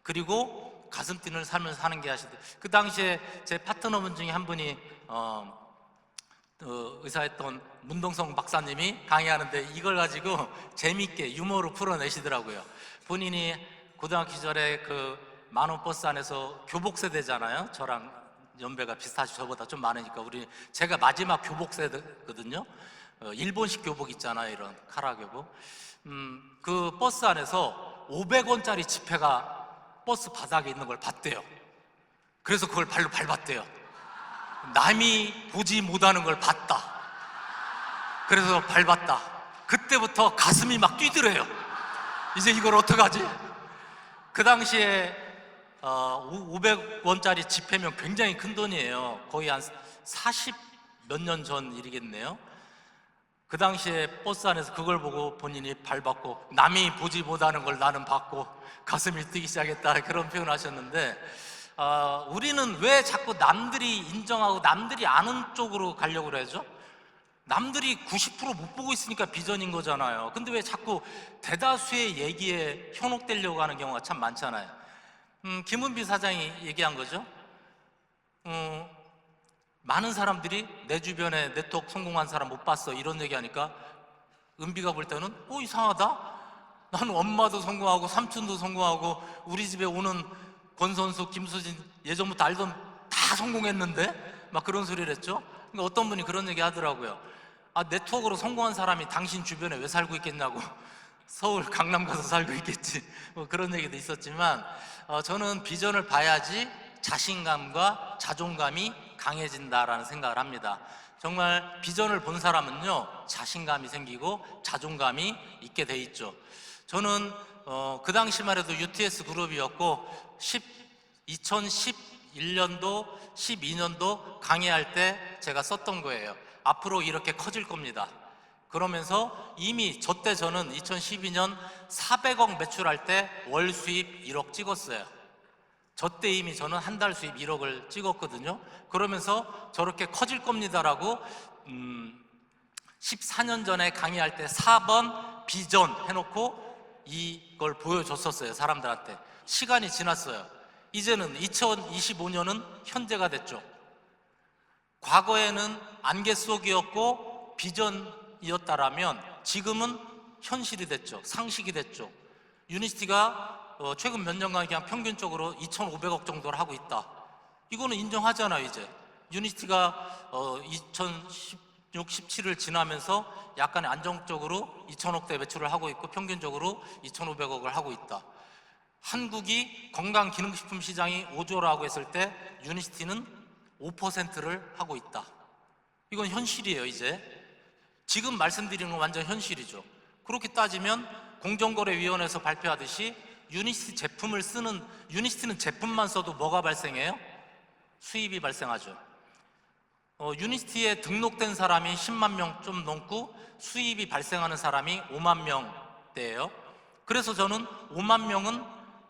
A: 그리고 가슴 뛰는 삶을 사는 게 하시다. 그 당시에 제 파트너분 중에 한 분이 의사였던 문동성 박사님이 강의하는데 이걸 가지고 재밌게 유머로 풀어내시더라고요. 본인이 고등학교 시절에 그 만원 버스 안에서 교복 세대잖아요. 저랑 연배가 비슷하시, 저보다 좀 많으니까 제가 마지막 교복 세대거든요. 일본식 교복 있잖아요. 이런 카라 교복. 그 버스 안에서 500원짜리 지폐가 버스 바닥에 있는 걸 봤대요. 그래서 그걸 발로 밟았대요. 남이 보지 못하는 걸 봤다. 그래서 밟았다. 그때부터 가슴이 막 뛰더래요. 이제 이걸 어떡하지? 그 당시에 500원짜리 지폐면 굉장히 큰 돈이에요. 거의 한 40 몇 년 전 일이겠네요. 그 당시에 버스 안에서 그걸 보고 본인이 밟았고, 남이 보지 못하는 걸 나는 봤고 가슴이 뛰기 시작했다, 그런 표현을 하셨는데, 우리는 왜 자꾸 남들이 인정하고 남들이 아는 쪽으로 가려고 그러죠? 남들이 90% 못 보고 있으니까 비전인 거잖아요. 근데 왜 자꾸 대다수의 얘기에 현혹되려고 하는 경우가 참 많잖아요. 김은비 사장이 얘기한 거죠. 많은 사람들이 내 주변에 네트워크 성공한 사람 못 봤어, 이런 얘기하니까 은비가 볼 때는 이상하다. 나는 엄마도 성공하고 삼촌도 성공하고 우리 집에 오는 권선수, 김수진 예전부터 알던 다 성공했는데, 막 그런 소리를 했죠. 그러니까 어떤 분이 그런 얘기 하더라고요. 네트워크로 성공한 사람이 당신 주변에 왜 살고 있겠냐고. 서울 강남 가서 살고 있겠지, 뭐 그런 얘기도 있었지만, 저는 비전을 봐야지 자신감과 자존감이 강해진다라는 생각을 합니다. 정말 비전을 본 사람은요, 자신감이 생기고 자존감이 있게 돼 있죠. 저는 그 당시만 해도 UTS 그룹이었고 2011년도 12년도 강의할 때 제가 썼던 거예요. 앞으로 이렇게 커질 겁니다. 그러면서 이미 저는 2012년 400억 매출할 때 월 수입 1억 찍었어요. 저때 이미 저는 한 달 수입 1억을 찍었거든요. 그러면서 저렇게 커질 겁니다라고 14년 전에 강의할 때 4번 비전 해놓고 이걸 보여줬었어요, 사람들한테. 시간이 지났어요. 이제는 2025년은 현재가 됐죠. 과거에는 안개 속이었고 비전이었다라면 지금은 현실이 됐죠. 상식이 됐죠. 유니스티가 최근 몇 년간 그냥 평균적으로 2,500억 정도를 하고 있다. 이거는 인정하잖아요. 이제 유니스티가 2016, 17을 지나면서 약간 안정적으로 2,000억대 매출을 하고 있고 평균적으로 2,500억을 하고 있다. 한국이 건강기능식품 시장이 5조라고 했을 때 유니스티는 5%를 하고 있다. 이건 현실이에요. 이제 지금 말씀드리는 건 완전 현실이죠. 그렇게 따지면 공정거래위원회에서 발표하듯이 유니스티는 제품만 써도 뭐가 발생해요? 수입이 발생하죠. 유니스티에 등록된 사람이 10만 명 좀 넘고 수입이 발생하는 사람이 5만 명대예요. 그래서 저는 5만 명은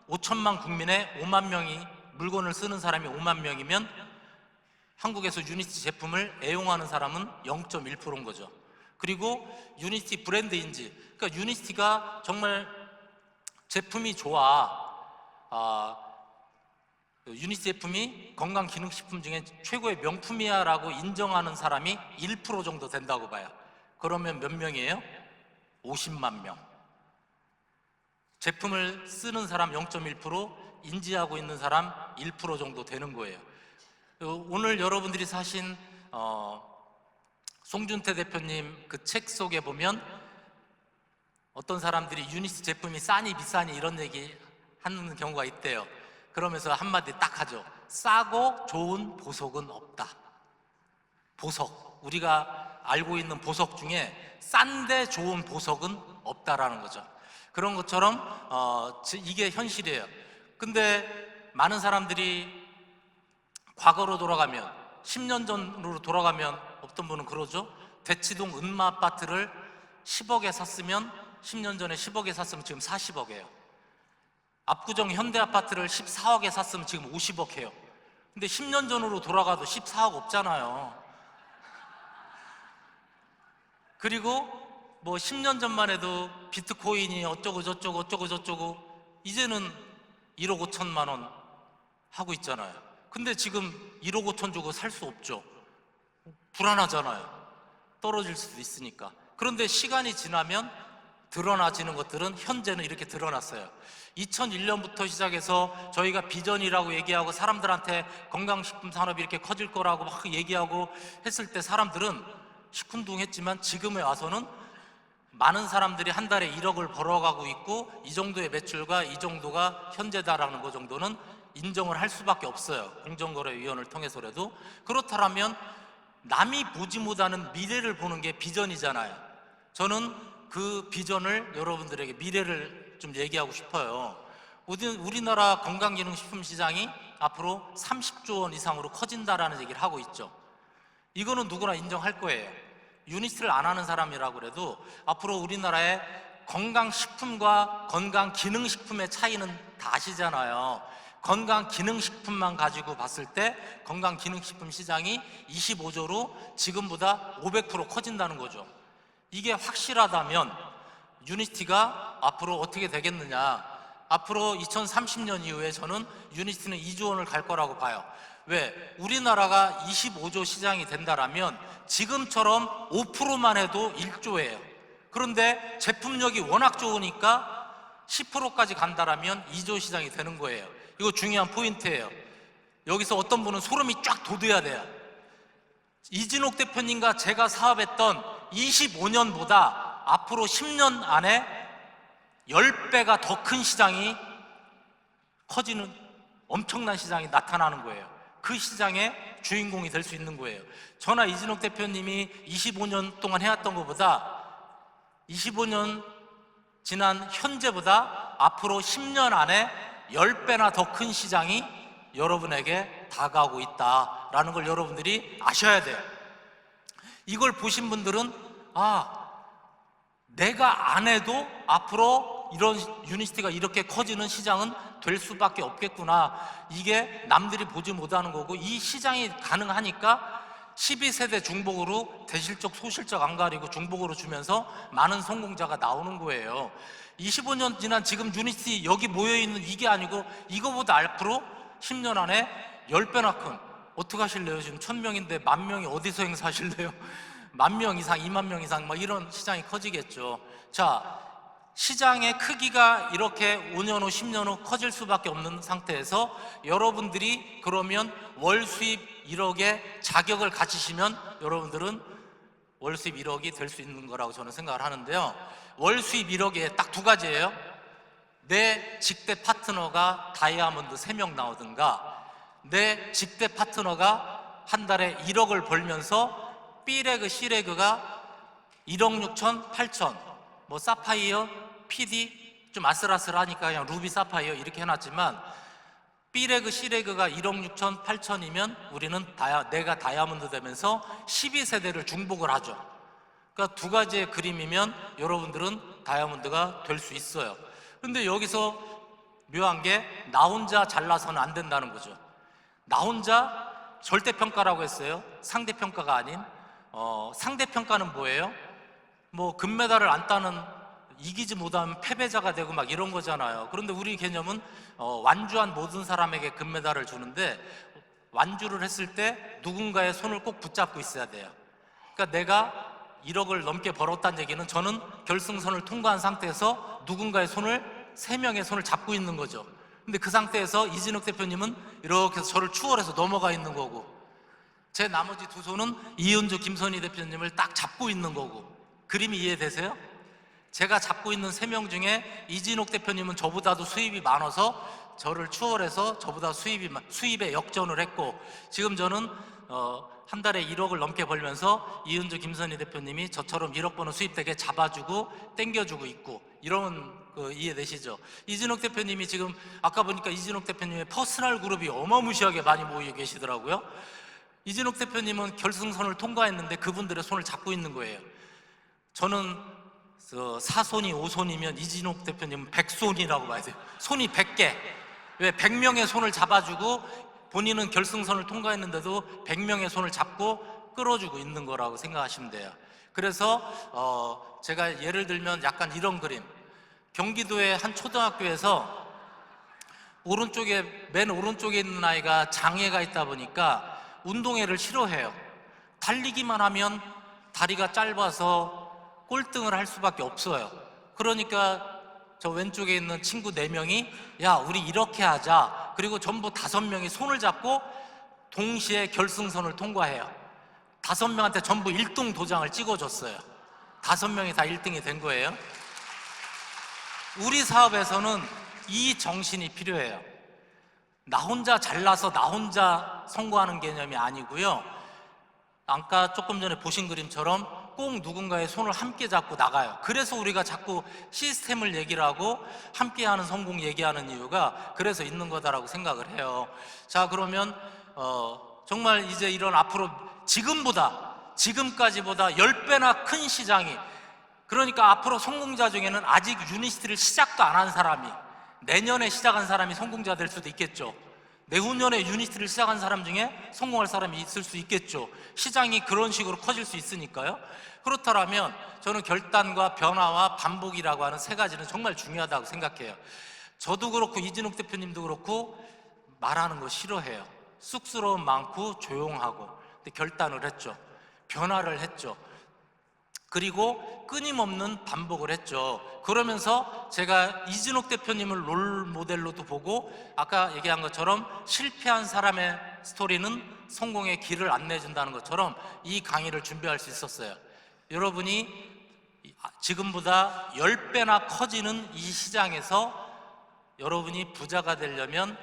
A: 5천만 국민의 5만 명이 물건을 쓰는 사람이 5만 명이면 한국에서 유니스티 제품을 애용하는 사람은 0.1%인 거죠. 그리고 유니스티 브랜드 인지, 그러니까 유니스티가 정말 제품이 좋아, 유니스티 제품이 건강기능식품 중에 최고의 명품이야 라고 인정하는 사람이 1% 정도 된다고 봐요. 그러면 몇 명이에요? 50만 명. 제품을 쓰는 사람 0.1%, 인지하고 있는 사람 1% 정도 되는 거예요. 오늘 여러분들이 사신 송준태 대표님 그 책 속에 보면 어떤 사람들이 유니스 제품이 싸니 비싸니 이런 얘기 하는 경우가 있대요. 그러면서 한마디 딱 하죠. 싸고 좋은 보석은 없다. 보석, 우리가 알고 있는 보석 중에 싼데 좋은 보석은 없다라는 거죠. 그런 것처럼 이게 현실이에요. 근데 많은 사람들이 과거로 돌아가면 10년 전으로 돌아가면 어떤 분은 그러죠. 대치동 은마 아파트를 10억에 샀으면 10년 전에 10억에 샀으면 지금 40억이에요. 압구정 현대 아파트를 14억에 샀으면 지금 50억 해요. 근데 10년 전으로 돌아가도 14억 없잖아요. 그리고 뭐 10년 전만 해도 비트코인이 어쩌고 저쩌고 이제는 1억 5천만 원 하고 있잖아요. 근데 지금 1억 5천 주고 살 수 없죠. 불안하잖아요. 떨어질 수도 있으니까. 그런데 시간이 지나면 드러나지는 것들은 현재는 이렇게 드러났어요. 2001년부터 시작해서 저희가 비전이라고 얘기하고 사람들한테 건강식품 산업이 이렇게 커질 거라고 막 얘기하고 했을 때 사람들은 시큰둥했지만 지금에 와서는 많은 사람들이 한 달에 1억을 벌어가고 있고 이 정도의 매출과 이 정도가 현재다라는 거 정도는 인정을 할 수밖에 없어요. 공정거래위원회를 통해서라도. 그렇다면 남이 보지 못하는 미래를 보는 게 비전이잖아요. 저는 그 비전을 여러분들에게 미래를 좀 얘기하고 싶어요. 우리나라 건강기능식품 시장이 앞으로 30조 원 이상으로 커진다라는 얘기를 하고 있죠. 이거는 누구나 인정할 거예요. 유니스트를 안 하는 사람이라고 그래도 앞으로 우리나라의 건강식품과 건강기능식품의 차이는 다 아시잖아요. 건강기능식품만 가지고 봤을 때 건강기능식품 시장이 25조로 지금보다 500% 커진다는 거죠. 이게 확실하다면 유니스티가 앞으로 어떻게 되겠느냐. 앞으로 2030년 이후에 저는 유니스티는 2조 원을 갈 거라고 봐요. 왜? 우리나라가 25조 시장이 된다라면 지금처럼 5%만 해도 1조예요. 그런데 제품력이 워낙 좋으니까 10%까지 간다라면 2조 시장이 되는 거예요. 이거 중요한 포인트예요. 여기서 어떤 분은 소름이 쫙 돋아야 돼요. 이진옥 대표님과 제가 사업했던 25년보다 앞으로 10년 안에 10배가 더 큰 시장이 커지는 엄청난 시장이 나타나는 거예요. 그 시장의 주인공이 될 수 있는 거예요. 저나 이진옥 대표님이 25년 동안 해왔던 것보다 25년 지난 현재보다 앞으로 10년 안에 10배나 더 큰 시장이 여러분에게 다가오고 있다라는 걸 여러분들이 아셔야 돼요. 이걸 보신 분들은 내가 안 해도 앞으로 이런 유니스티가 이렇게 커지는 시장은 될 수밖에 없겠구나. 이게 남들이 보지 못하는 거고 이 시장이 가능하니까 12세대 중복으로 대실적 소실적 안 가리고 중복으로 주면서 많은 성공자가 나오는 거예요. 25년 지난 지금 유니스티 여기 모여있는 이게 아니고 이거보다 앞으로 10년 안에 10배나 큰, 어떻게 하실래요? 지금 1000명인데 10,000명이 어디서 행사하실래요? 10,000명 이상, 20,000명 이상 막 이런 시장이 커지겠죠. 자, 시장의 크기가 이렇게 5년 후, 10년 후 커질 수밖에 없는 상태에서 여러분들이 그러면 월 수입 1억의 자격을 가지시면 여러분들은 월 수입 1억이 될 수 있는 거라고 저는 생각을 하는데요. 월 수입 1억에 딱 두 가지예요. 내 직대 파트너가 다이아몬드 3명 나오든가 내 직대 파트너가 한 달에 1억을 벌면서 B레그, C레그가 1억 6천, 8천, 뭐 사파이어, PD 좀 아슬아슬하니까 그냥 루비 사파이어 이렇게 해놨지만 B레그, C레그가 1억 6천, 8천이면 우리는 내가 다이아몬드 되면서 12세대를 중복을 하죠. 그러니까 두 가지의 그림이면 여러분들은 다이아몬드가 될 수 있어요. 근데 여기서 묘한 게 나 혼자 잘나서는 안 된다는 거죠. 나 혼자 절대평가라고 했어요. 상대평가가 아닌. 상대평가는 뭐예요? 뭐 금메달을 안 따는 이기지 못하면 패배자가 되고 막 이런 거잖아요. 그런데 우리 개념은 완주한 모든 사람에게 금메달을 주는데 완주를 했을 때 누군가의 손을 꼭 붙잡고 있어야 돼요. 그러니까 내가 1억을 넘게 벌었다는 얘기는 저는 결승선을 통과한 상태에서 누군가의 손을 3명의 손을 잡고 있는 거죠. 근데 그 상태에서 이진욱 대표님은 이렇게 해서 저를 추월해서 넘어가 있는 거고 제 나머지 두 손은 이은주, 김선희 대표님을 딱 잡고 있는 거고 그림이 이해되세요? 제가 잡고 있는 3명 중에 이진욱 대표님은 저보다도 수입이 많아서 저를 추월해서 저보다 수입에 역전을 했고, 지금 저는 한 달에 1억을 넘게 벌면서 이은주 김선희 대표님이 저처럼 1억 버는 수입되게 잡아주고 땡겨주고 있고, 이런 이해되시죠? 이진욱 대표님이 지금 아까 보니까 이진욱 대표님의 퍼스널 그룹이 어마무시하게 많이 모여 계시더라고요. 이진욱 대표님은 결승선을 통과했는데 그분들의 손을 잡고 있는 거예요. 저는 4손이 5손이면 이진욱 대표님은 100손이라고 봐야 돼요. 손이 100개. 왜 100명의 손을 잡아주고 본인은 결승선을 통과했는데도 100명의 손을 잡고 끌어주고 있는 거라고 생각하시면 돼요. 그래서 제가 예를 들면 약간 이런 그림, 경기도의 한 초등학교에서 맨 오른쪽에 있는 아이가 장애가 있다 보니까 운동회를 싫어해요. 달리기만 하면 다리가 짧아서 꼴등을 할 수밖에 없어요. 그러니까 저 왼쪽에 있는 친구 4명이 야, 우리 이렇게 하자. 그리고 전부 5명이 손을 잡고 동시에 결승선을 통과해요. 5명한테 전부 1등 도장을 찍어줬어요. 5명이 다 1등이 된 거예요. 우리 사업에서는 이 정신이 필요해요. 나 혼자 잘나서 나 혼자 성공하는 개념이 아니고요. 아까 조금 전에 보신 그림처럼 꼭 누군가의 손을 함께 잡고 나가요. 그래서 우리가 자꾸 시스템을 얘기를 하고 함께하는 성공 얘기하는 이유가 그래서 있는 거다라고 생각을 해요. 자, 그러면 정말 이제 이런 앞으로 지금까지보다 10배나 큰 시장이, 그러니까 앞으로 성공자 중에는 아직 유니스트를 시작도 안 한 사람이, 내년에 시작한 사람이 성공자 될 수도 있겠죠. 내후년에 유니스트를 시작한 사람 중에 성공할 사람이 있을 수 있겠죠. 시장이 그런 식으로 커질 수 있으니까요. 그렇다면 저는 결단과 변화와 반복이라고 하는 3가지는 정말 중요하다고 생각해요. 저도 그렇고 이진욱 대표님도 그렇고 말하는 거 싫어해요. 쑥스러움 많고 조용하고. 근데 결단을 했죠. 변화를 했죠. 그리고 끊임없는 반복을 했죠. 그러면서 제가 이진욱 대표님을 롤 모델로도 보고, 아까 얘기한 것처럼 실패한 사람의 스토리는 성공의 길을 안내해준다는 것처럼 이 강의를 준비할 수 있었어요. 여러분이 지금보다 10배나 커지는 이 시장에서 여러분이 부자가 되려면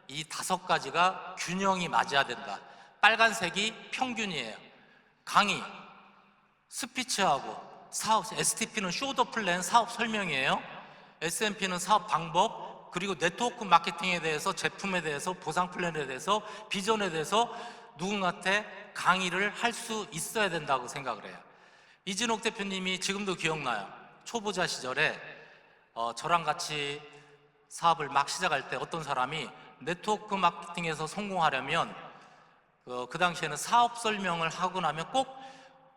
A: 이 5가지가 균형이 맞아야 된다. 빨간색이 평균이에요. 강의, 스피치하고 사업, STP는 쇼더 플랜 사업 설명이에요. SMP는 사업 방법, 그리고 네트워크 마케팅에 대해서, 제품에 대해서, 보상 플랜에 대해서, 비전에 대해서 누군가한테 강의를 할 수 있어야 된다고 생각을 해요. 이진욱 대표님이 지금도 기억나요. 초보자 시절에 저랑 같이 사업을 막 시작할 때 어떤 사람이 네트워크 마케팅에서 성공하려면 그 당시에는 사업 설명을 하고 나면 꼭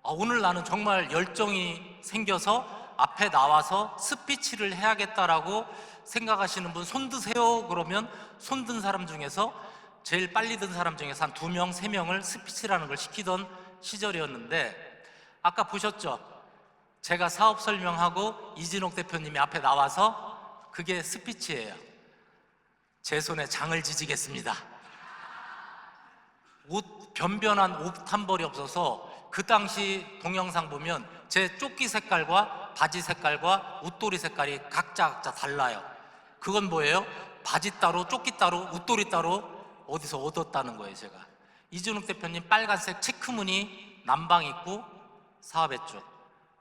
A: 오늘 나는 정말 열정이 생겨서 앞에 나와서 스피치를 해야겠다라고 생각하시는 분 손 드세요. 그러면 손 든 사람 중에서 제일 빨리 든 사람 중에서 한 2명, 3명을 스피치라는 걸 시키던 시절이었는데, 아까 보셨죠? 제가 사업 설명하고 이진욱 대표님이 앞에 나와서 그게 스피치예요. 제 손에 장을 지지겠습니다. 변변한 옷 한 벌이 없어서 그 당시 동영상 보면 제 조끼 색깔과 바지 색깔과 옷도리 색깔이 각자 달라요. 그건 뭐예요? 바지 따로, 조끼 따로, 옷도리 따로 어디서 얻었다는 거예요. 제가 이진욱 대표님 빨간색 체크무늬 남방 입고 사업했죠.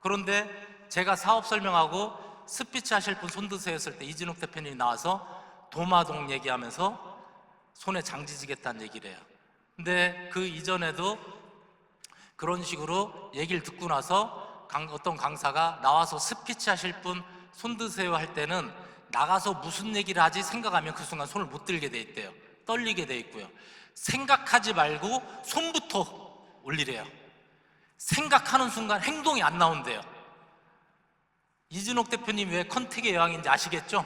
A: 그런데 제가 사업 설명하고 스피치 하실 분 손 드세요 했을 때 이진욱 대표님이 나와서 도마동 얘기하면서 손에 장지지겠다는 얘기를 해요. 근데 그 이전에도 그런 식으로 얘기를 듣고 나서 어떤 강사가 나와서 스피치 하실 분 손 드세요 할 때는 나가서 무슨 얘기를 하지 생각하면 그 순간 손을 못 들게 돼 있대요. 떨리게 돼 있고요. 생각하지 말고 손부터 올리래요. 생각하는 순간 행동이 안 나온대요. 이진욱 대표님 왜 컨택의 여왕인지 아시겠죠?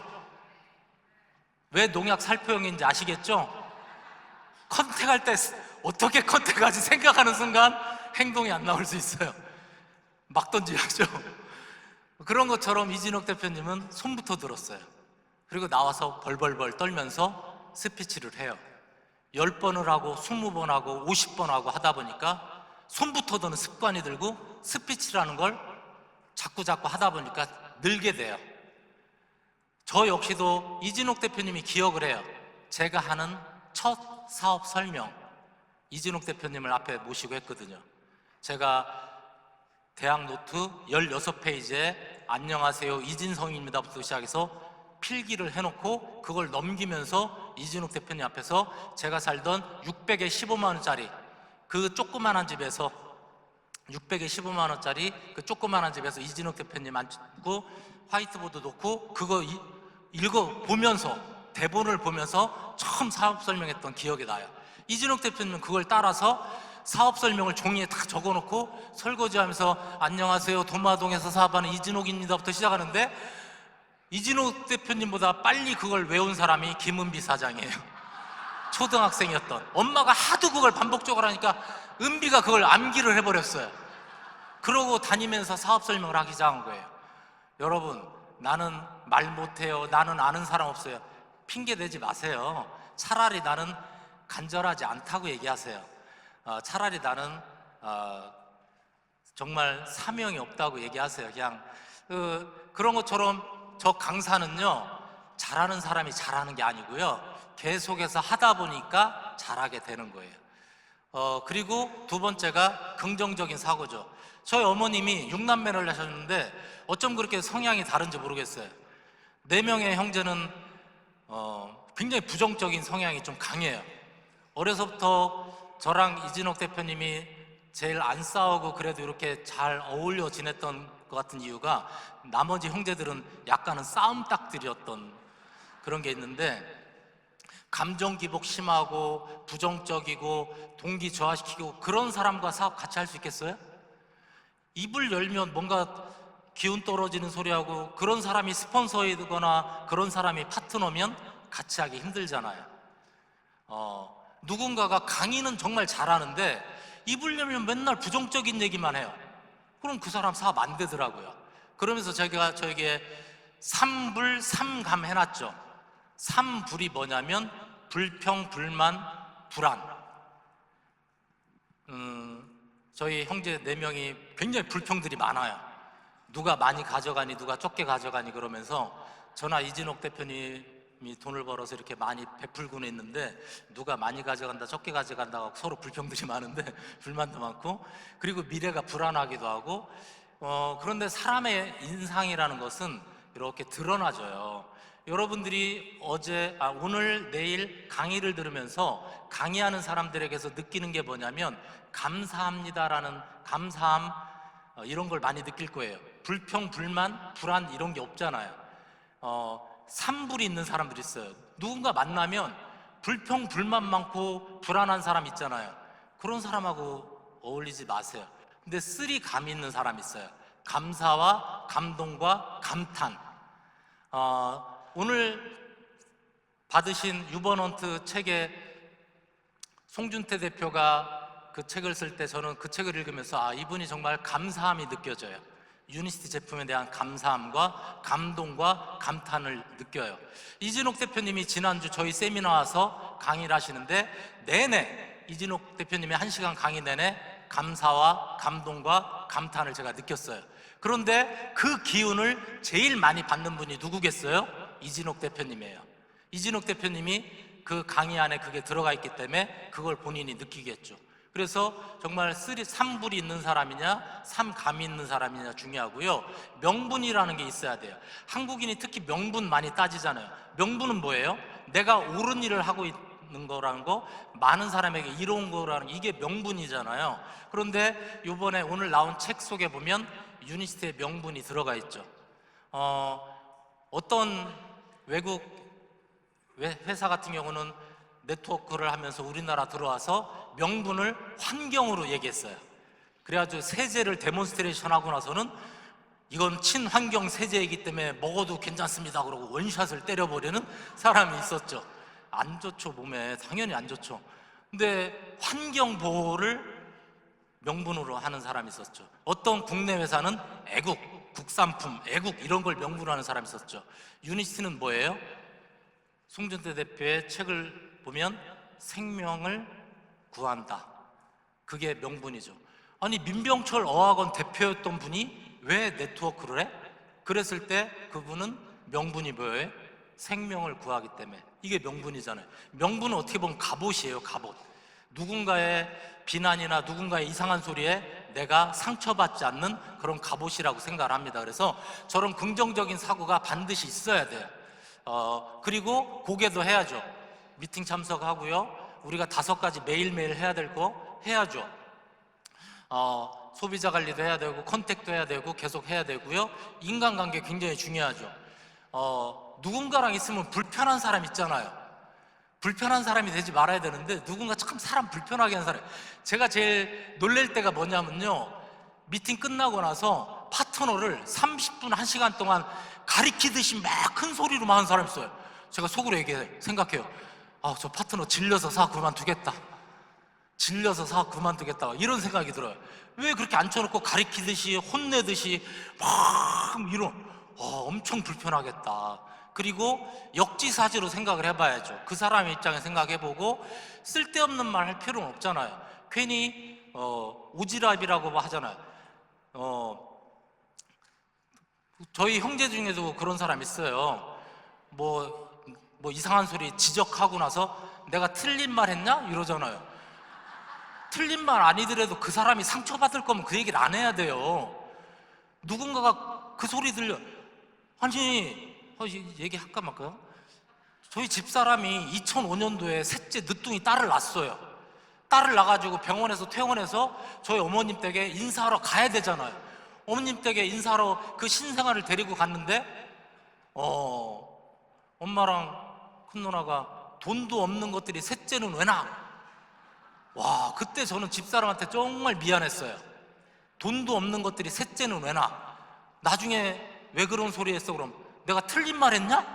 A: 왜 농약 살포형인지 아시겠죠? 컨택할 때 어떻게 컨택하지 생각하는 순간 행동이 안 나올 수 있어요. 막 던지죠. 그런 것처럼 이진욱 대표님은 손부터 들었어요. 그리고 나와서 벌벌벌 떨면서 스피치를 해요. 10번을 하고 20번 하고 50번 하고 하다 보니까 손부터 드는 습관이 들고 스피치라는 걸 자꾸 하다 보니까 늘게 돼요. 저 역시도 이진욱 대표님이 기억을 해요. 제가 하는 첫 사업 설명, 이진욱 대표님을 앞에 모시고 했거든요. 제가 대학 노트 16페이지에 안녕하세요 이진성입니다부터 시작해서 필기를 해놓고 그걸 넘기면서 이진욱 대표님 앞에서 제가 살던 600에 15만 원짜리 그 조그만한 집에서 600에 15만 원짜리 그 조그만한 집에서 이진욱 대표님 앉고 화이트보드 놓고 그거 읽어보면서 대본을 보면서 처음 사업 설명했던 기억이 나요. 이진욱 대표님은 그걸 따라서 사업 설명을 종이에 다 적어놓고 설거지하면서 안녕하세요 도마동에서 사업하는 이진욱입니다부터 시작하는데 이진욱 대표님보다 빨리 그걸 외운 사람이 김은비 사장이에요. 초등학생이었던 엄마가 하도 그걸 반복적으로 하니까 은비가 그걸 암기를 해버렸어요. 그러고 다니면서 사업 설명을 하기 시작한 거예요. 여러분, 나는 말 못해요, 나는 아는 사람 없어요, 핑계 대지 마세요. 차라리 나는 간절하지 않다고 얘기하세요. 차라리 나는 정말 사명이 없다고 얘기하세요. 그냥 그런 것처럼 저 강사는요, 잘하는 사람이 잘하는 게 아니고요, 계속해서 하다 보니까 잘하게 되는 거예요. 그리고 두 번째가 긍정적인 사고죠. 저희 어머님이 6남매를 하셨는데 어쩜 그렇게 성향이 다른지 모르겠어요. 4명의 형제는 굉장히 부정적인 성향이 좀 강해요. 어려서부터 저랑 이진욱 대표님이 제일 안 싸우고 그래도 이렇게 잘 어울려 지냈던 것 같은 이유가 나머지 형제들은 약간은 싸움닭들이었던 그런 게 있는데, 감정 기복 심하고 부정적이고 동기 저하시키고 그런 사람과 사업 같이 할 수 있겠어요? 입을 열면 뭔가 기운 떨어지는 소리하고 그런 사람이 스폰서이거나 그런 사람이 파트너면 같이 하기 힘들잖아요. 누군가가 강의는 정말 잘하는데 입을 열면 맨날 부정적인 얘기만 해요. 그럼 그 사람 사업 안 되더라고요. 그러면서 제가 저에게 삼불 삼감 해놨죠. 삼불이 뭐냐면 불평, 불만, 불안. 저희 형제 4명이 굉장히 불평들이 많아요. 누가 많이 가져가니 누가 적게 가져가니 그러면서 저나 이진욱 대표님이 돈을 벌어서 이렇게 많이 베풀고는 있는데 누가 많이 가져간다 적게 가져간다고 서로 불평들이 많은데 불만도 많고, 그리고 미래가 불안하기도 하고. 그런데 사람의 인상이라는 것은 이렇게 드러나져요. 여러분들이 오늘 내일 강의를 들으면서 강의하는 사람들에게서 느끼는 게 뭐냐면 감사합니다라는 감사함, 이런 걸 많이 느낄 거예요. 불평, 불만, 불안 이런 게 없잖아요. 삼불이 있는 사람들이 있어요. 누군가 만나면 불평, 불만 많고 불안한 사람 있잖아요. 그런 사람하고 어울리지 마세요. 근데 쓰리감이 있는 사람이 있어요. 감사와 감동과 감탄. 오늘 받으신 유버넌트 책에 송준태 대표가 그 책을 쓸 때 저는 그 책을 읽으면서 이분이 정말 감사함이 느껴져요. 유니스티 제품에 대한 감사함과 감동과 감탄을 느껴요. 이진욱 대표님이 지난주 저희 세미나 와서 강의를 하시는데 내내 이진욱 대표님의 1시간 강의 내내 감사와 감동과 감탄을 제가 느꼈어요. 그런데 그 기운을 제일 많이 받는 분이 누구겠어요? 이진욱 대표님이에요. 이진욱 대표님이 그 강의 안에 그게 들어가 있기 때문에 그걸 본인이 느끼겠죠. 그래서 정말 삼불이 있는 사람이냐 삼감이 있는 사람이냐 중요하고요. 명분이라는 게 있어야 돼요. 한국인이 특히 명분 많이 따지잖아요. 명분은 뭐예요? 내가 옳은 일을 하고 있는 거라는 거, 많은 사람에게 이로운 거라는 이게 명분이잖아요. 그런데 이번에 오늘 나온 책 속에 보면 유니스트의 명분이 들어가 있죠. 어떤 외국 회사 같은 경우는 네트워크를 하면서 우리나라 들어와서 명분을 환경으로 얘기했어요. 그래가지고 세제를 데몬스트레이션 하고 나서는 이건 친환경 세제이기 때문에 먹어도 괜찮습니다 그러고 원샷을 때려버리는 사람이 있었죠. 안 좋죠, 몸에. 당연히 안 좋죠. 근데 환경 보호를 명분으로 하는 사람이 있었죠. 어떤 국내 회사는 애국, 국산품, 애국 이런 걸 명분으로 하는 사람이 있었죠. 유니스트는 뭐예요? 송준태 대표의 책을 보면 생명을 구한다. 그게 명분이죠. 아니 민병철 어학원 대표였던 분이 왜 네트워크를 해? 그랬을 때 그분은 명분이 뭐예요? 생명을 구하기 때문에. 이게 명분이잖아요. 명분은 어떻게 보면 갑옷이에요, 갑옷. 누군가의 비난이나 누군가의 이상한 소리에 내가 상처받지 않는 그런 갑옷이라고 생각을 합니다. 그래서 저런 긍정적인 사고가 반드시 있어야 돼요. 그리고 고개도 해야죠. 미팅 참석하고요. 우리가 5가지 매일매일 해야 될 거 해야죠. 소비자 관리도 해야 되고 컨택도 해야 되고 계속 해야 되고요. 인간관계 굉장히 중요하죠. 누군가랑 있으면 불편한 사람 있잖아요. 불편한 사람이 되지 말아야 되는데 누군가 참 사람 불편하게 하는 사람. 제가 제일 놀랄 때가 뭐냐면요, 미팅 끝나고 나서 파트너를 30분, 1시간 동안 가리키듯이 막 큰 소리로 막 하는 사람이 있어요. 제가 속으로 생각해요. 저 파트너 질려서 사업 그만두겠다. 질려서 사업 그만두겠다. 이런 생각이 들어요. 왜 그렇게 앉혀놓고 가리키듯이 혼내듯이 막 이런, 엄청 불편하겠다. 그리고 역지사지로 생각을 해봐야죠. 그 사람의 입장에 생각해보고 쓸데없는 말 할 필요는 없잖아요. 괜히 오지랖이라고 하잖아요. 저희 형제 중에도 그런 사람 있어요. 뭐 이상한 소리 지적하고 나서 내가 틀린 말 했냐? 이러잖아요. 틀린 말 아니더라도 그 사람이 상처받을 거면 그 얘기를 안 해야 돼요. 누군가가 그 소리 들려, 아니 얘기할까 말까요? 저희 집사람이 2005년도에 셋째 늦둥이 딸을 낳았어요. 딸을 낳아가지고 병원에서 퇴원해서 저희 어머님 댁에 인사하러 가야 되잖아요. 어머님 댁에 인사하러 그 신생아를 데리고 갔는데 엄마랑 큰 누나가 돈도 없는 것들이 셋째는 왜 낳아? 와, 그때 저는 집사람한테 정말 미안했어요. 돈도 없는 것들이 셋째는 왜 낳아? 나중에 왜 그런 소리 했어? 그럼 내가 틀린 말 했냐?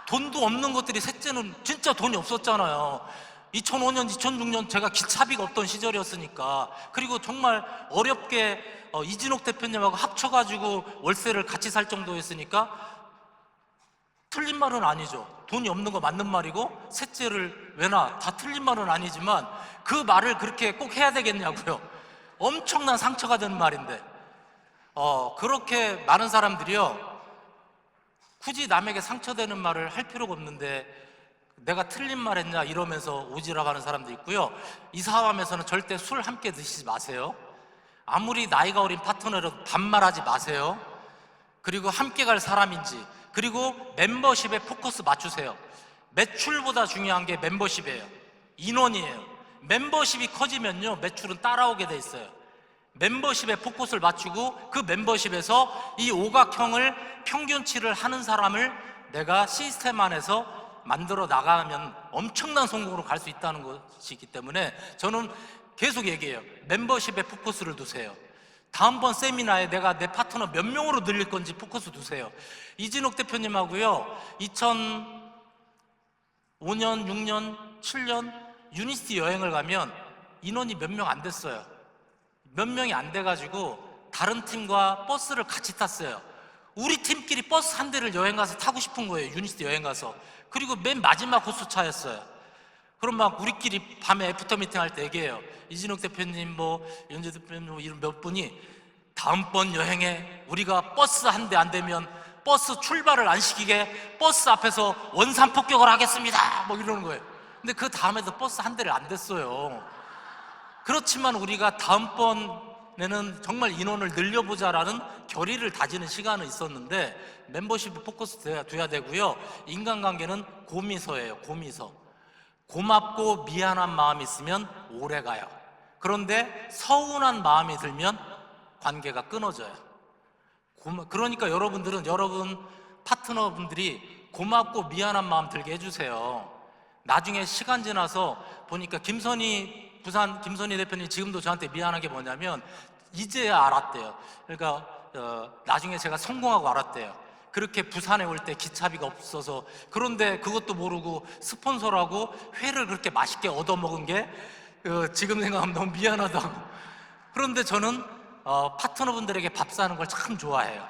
A: 돈도 없는 것들이 셋째는 진짜 돈이 없었잖아요. 2005년, 2006년 제가 기차비가 없던 시절이었으니까. 그리고 정말 어렵게 이진옥 대표님하고 합쳐가지고 월세를 같이 살 정도였으니까 틀린 말은 아니죠. 돈이 없는 거 맞는 말이고 셋째를 왜 낳아? 다 틀린 말은 아니지만 그 말을 그렇게 꼭 해야 되겠냐고요. 엄청난 상처가 되는 말인데 그렇게 많은 사람들이요, 굳이 남에게 상처되는 말을 할 필요가 없는데 내가 틀린 말 했냐 이러면서 오지랖 하는 사람도 있고요. 이 사람에서는 절대 술 함께 드시지 마세요. 아무리 나이가 어린 파트너라도 반말하지 마세요. 그리고 함께 갈 사람인지, 그리고 멤버십에 포커스 맞추세요. 매출보다 중요한 게 멤버십이에요. 인원이에요. 멤버십이 커지면요, 매출은 따라오게 돼 있어요. 멤버십에 포커스를 맞추고 그 멤버십에서 이 오각형을 평균치를 하는 사람을 내가 시스템 안에서 만들어 나가면 엄청난 성공으로 갈 수 있다는 것이기 때문에 저는 계속 얘기해요. 멤버십에 포커스를 두세요. 다음번 세미나에 내가 내 파트너 몇 명으로 늘릴 건지 포커스 두세요. 이진옥 대표님하고요, 2005년, 6년, 7년 유니스티 여행을 가면 인원이 몇 명 안 됐어요. 몇 명이 안 돼가지고 다른 팀과 버스를 같이 탔어요. 우리 팀끼리 버스 한 대를 여행 가서 타고 싶은 거예요. 유니스티 여행 가서. 그리고 맨 마지막 호수차였어요. 그럼 막 우리끼리 밤에 애프터 미팅 할 때 얘기해요. 이진욱 대표님, 연재 대표님 이런 몇 분이 다음번 여행에 우리가 버스 한 대 안 되면 버스 출발을 안 시키게 버스 앞에서 원산 폭격을 하겠습니다. 이러는 거예요. 근데 그 다음에도 버스 한 대를 안 됐어요. 그렇지만 우리가 다음번에는 정말 인원을 늘려보자라는 결의를 다지는 시간은 있었는데 멤버십에 포커스 둬야 되고요. 인간관계는 고미서예요. 고미서. 고맙고 미안한 마음이 있으면 오래 가요. 그런데 서운한 마음이 들면 관계가 끊어져요. 그러니까 여러분 파트너분들이 고맙고 미안한 마음 들게 해주세요. 나중에 시간 지나서 보니까 부산 김선희 대표님 지금도 저한테 미안한 게 뭐냐면 이제야 알았대요. 그러니까 나중에 제가 성공하고 알았대요. 그렇게 부산에 올 때 기차비가 없어서, 그런데 그것도 모르고 스폰서라고 회를 그렇게 맛있게 얻어먹은 게 지금 생각하면 너무 미안하다고. 그런데 저는 파트너분들에게 밥 사는 걸 참 좋아해요.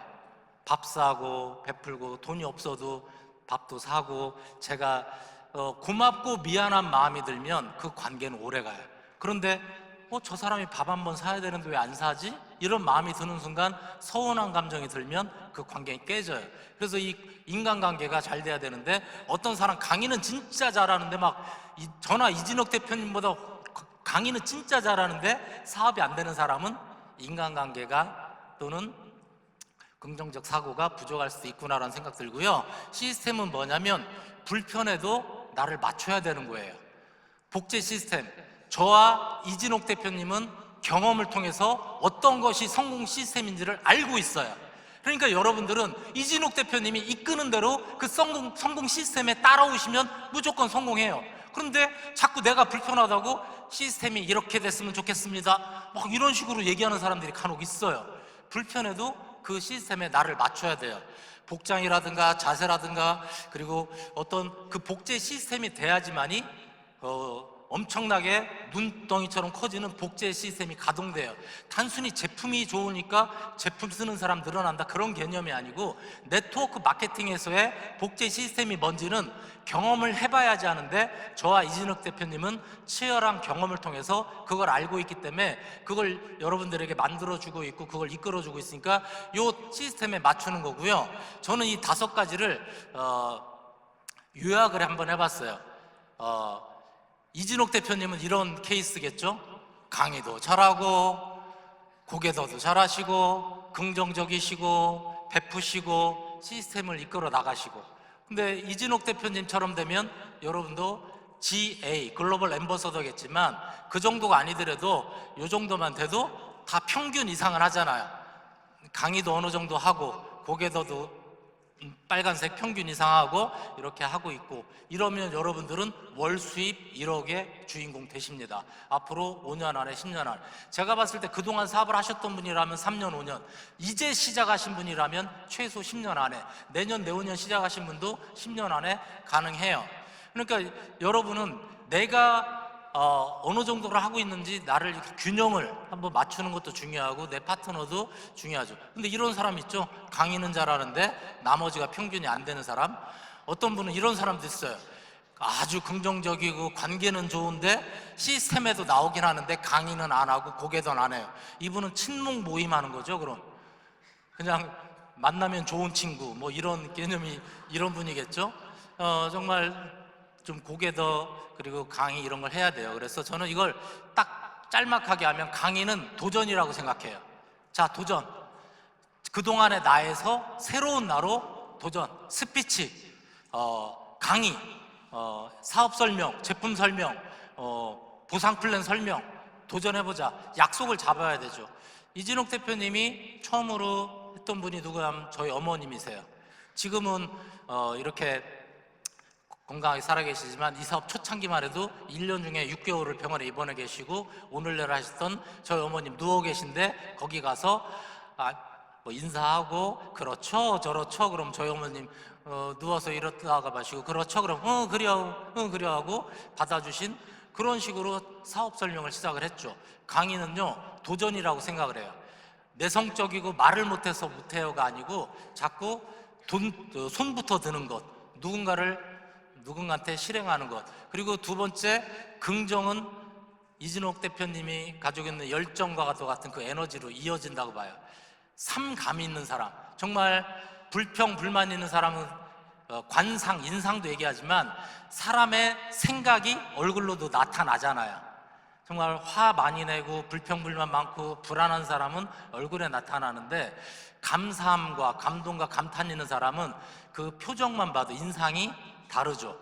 A: 밥 사고 베풀고, 돈이 없어도 밥도 사고, 제가 고맙고 미안한 마음이 들면 그 관계는 오래 가요. 그런데 저 사람이 밥 한 번 사야 되는데 왜 안 사지? 이런 마음이 드는 순간 서운한 감정이 들면 그 관계가 깨져요. 그래서 이 인간관계가 잘 돼야 되는데, 어떤 사람 강의는 진짜 잘하는데 저나 이진욱 대표님보다 강의는 진짜 잘하는데 사업이 안 되는 사람은 인간관계가 또는 긍정적 사고가 부족할 수도 있구나라는 생각 들고요. 시스템은 뭐냐면 불편해도 나를 맞춰야 되는 거예요. 복제 시스템. 저와 이진옥 대표님은 경험을 통해서 어떤 것이 성공 시스템인지를 알고 있어요. 그러니까 여러분들은 이진옥 대표님이 이끄는 대로 그 성공 시스템에 따라오시면 무조건 성공해요. 그런데 자꾸 내가 불편하다고 시스템이 이렇게 됐으면 좋겠습니다, 막 이런 식으로 얘기하는 사람들이 간혹 있어요. 불편해도 그 시스템에 나를 맞춰야 돼요. 복장이라든가 자세라든가, 그리고 어떤 그 복제 시스템이 돼야지만이 엄청나게 눈덩이처럼 커지는 복제 시스템이 가동돼요. 단순히 제품이 좋으니까 제품 쓰는 사람 늘어난다, 그런 개념이 아니고, 네트워크 마케팅에서의 복제 시스템이 뭔지는 경험을 해봐야지 하는데, 저와 이진욱 대표님은 치열한 경험을 통해서 그걸 알고 있기 때문에 그걸 여러분들에게 만들어주고 있고 그걸 이끌어주고 있으니까 이 시스템에 맞추는 거고요. 저는 이 5가지를 요약을 한번 해봤어요. 이진옥 대표님은 이런 케이스겠죠? 강의도 잘하고 고개도도 잘하시고 긍정적이시고 베푸시고 시스템을 이끌어 나가시고, 근데 이진옥 대표님처럼 되면 여러분도 GA, 글로벌 앰버서더겠지만 그 정도가 아니더라도 이 정도만 돼도 다 평균 이상을 하잖아요. 강의도 어느 정도 하고 고개도도 빨간색 평균 이상하고 이렇게 하고 있고, 이러면 여러분들은 월 수입 1억의 주인공 되십니다. 앞으로 5년 안에 10년 안에. 제가 봤을 때 그동안 사업을 하셨던 분이라면 3년 5년, 이제 시작하신 분이라면 최소 10년 안에, 내년 내후년 시작하신 분도 10년 안에 가능해요. 그러니까 여러분은 내가 어느 정도를 하고 있는지 나를 이렇게 균형을 한번 맞추는 것도 중요하고 내 파트너도 중요하죠. 근데 이런 사람 있죠? 강의는 잘하는데 나머지가 평균이 안 되는 사람. 어떤 분은 이런 사람도 있어요. 아주 긍정적이고 관계는 좋은데 시스템에도 나오긴 하는데 강의는 안 하고 고개도 안 해요. 이분은 친목 모임 하는 거죠. 그럼 그냥 만나면 좋은 친구 뭐 이런 개념이, 이런 분이겠죠. 정말 좀 고개도 그리고 강의 이런 걸 해야 돼요. 그래서 저는 이걸 딱 짤막하게 하면 강의는 도전이라고 생각해요. 자, 도전. 그동안의 나에서 새로운 나로 도전. 스피치, 강의, 사업 설명, 제품 설명, 보상 플랜 설명, 도전해보자. 약속을 잡아야 되죠. 이진옥 대표님이 처음으로 했던 분이 누구냐면 저희 어머님이세요. 지금은 이렇게 건강하게 살아계시지만 이 사업 초창기만 해도 1년 중에 6개월을 병원에 입원해 계시고 오늘날 하셨던 저희 어머님 누워 계신데, 거기 가서 뭐 인사하고 그렇죠 저렇죠, 그럼 저희 어머님 누워서 이렇다가 마시고 그렇죠 그럼 그래요 하고 받아주신, 그런 식으로 사업 설명을 시작을 했죠. 강의는요 도전이라고 생각을 해요. 내성적이고 말을 못해서 못해요가 아니고 자꾸 손부터 드는 것, 누군가한테 실행하는 것. 그리고 두 번째, 긍정은 이진옥 대표님이 가지고 있는 열정과 같은 그 에너지로 이어진다고 봐요. 삼감 있는 사람, 정말 불평 불만 있는 사람은 관상, 인상도 얘기하지만 사람의 생각이 얼굴로도 나타나잖아요. 정말 화 많이 내고 불평 불만 많고 불안한 사람은 얼굴에 나타나는데, 감사함과 감동과 감탄 있는 사람은 그 표정만 봐도 인상이 다르죠.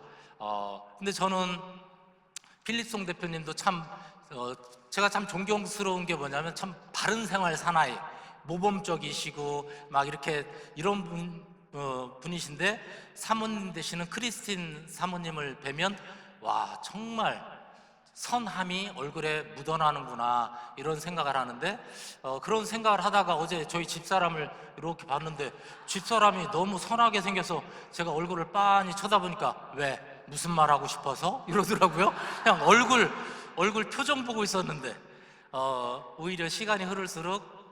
A: 근데 저는 필립송 대표님도 참 제가 참 존경스러운 게 뭐냐면 참 바른 생활 사나이, 모범적이시고 막 이렇게 이런 분이신데, 사모님 되시는 크리스틴 사모님을 뵈면 와, 정말 선함이 얼굴에 묻어나는구나, 이런 생각을 하는데, 그런 생각을 하다가 어제 저희 집사람을 이렇게 봤는데 집사람이 너무 선하게 생겨서 제가 얼굴을 빤히 쳐다보니까 왜? 무슨 말 하고 싶어서? 이러더라고요. 그냥 얼굴 표정 보고 있었는데, 오히려 시간이 흐를수록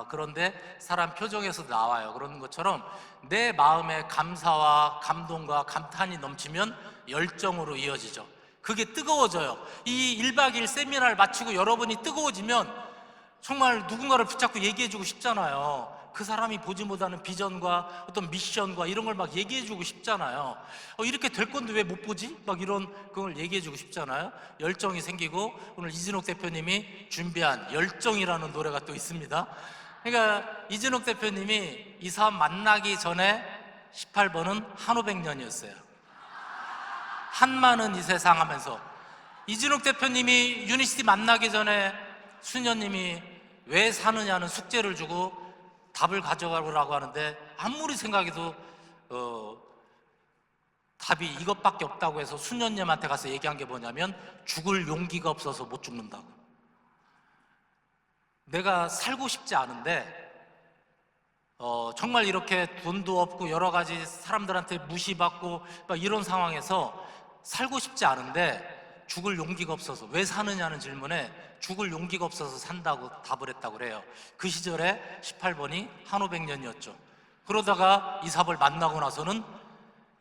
A: 그런데 사람 표정에서 나와요. 그런 것처럼 내 마음에 감사와 감동과 감탄이 넘치면 열정으로 이어지죠. 그게 뜨거워져요. 이 1박 2일 세미나를 마치고 여러분이 뜨거워지면 정말 누군가를 붙잡고 얘기해주고 싶잖아요. 그 사람이 보지 못하는 비전과 어떤 미션과 이런 걸 막 얘기해주고 싶잖아요. 이렇게 될 건데 왜 못 보지? 막 이런 걸 얘기해주고 싶잖아요. 열정이 생기고, 오늘 이진욱 대표님이 준비한 열정이라는 노래가 또 있습니다. 그러니까 이진욱 대표님이 이 사람 만나기 전에 18번은 한오백년이었어요. 한마는 이 세상 하면서 이진욱 대표님이 유니시티 만나기 전에 수녀님이 왜 사느냐는 숙제를 주고 답을 가져가라고 하는데, 아무리 생각해도 답이 이것밖에 없다고 해서 수녀님한테 가서 얘기한 게 뭐냐면 죽을 용기가 없어서 못 죽는다고. 내가 살고 싶지 않은데 정말 이렇게 돈도 없고 여러 가지 사람들한테 무시받고 막 이런 상황에서 살고 싶지 않은데 죽을 용기가 없어서, 왜 사느냐는 질문에 죽을 용기가 없어서 산다고 답을 했다고 그래요. 그 시절에 18번이 한오백년이었죠. 그러다가 이삽을 만나고 나서는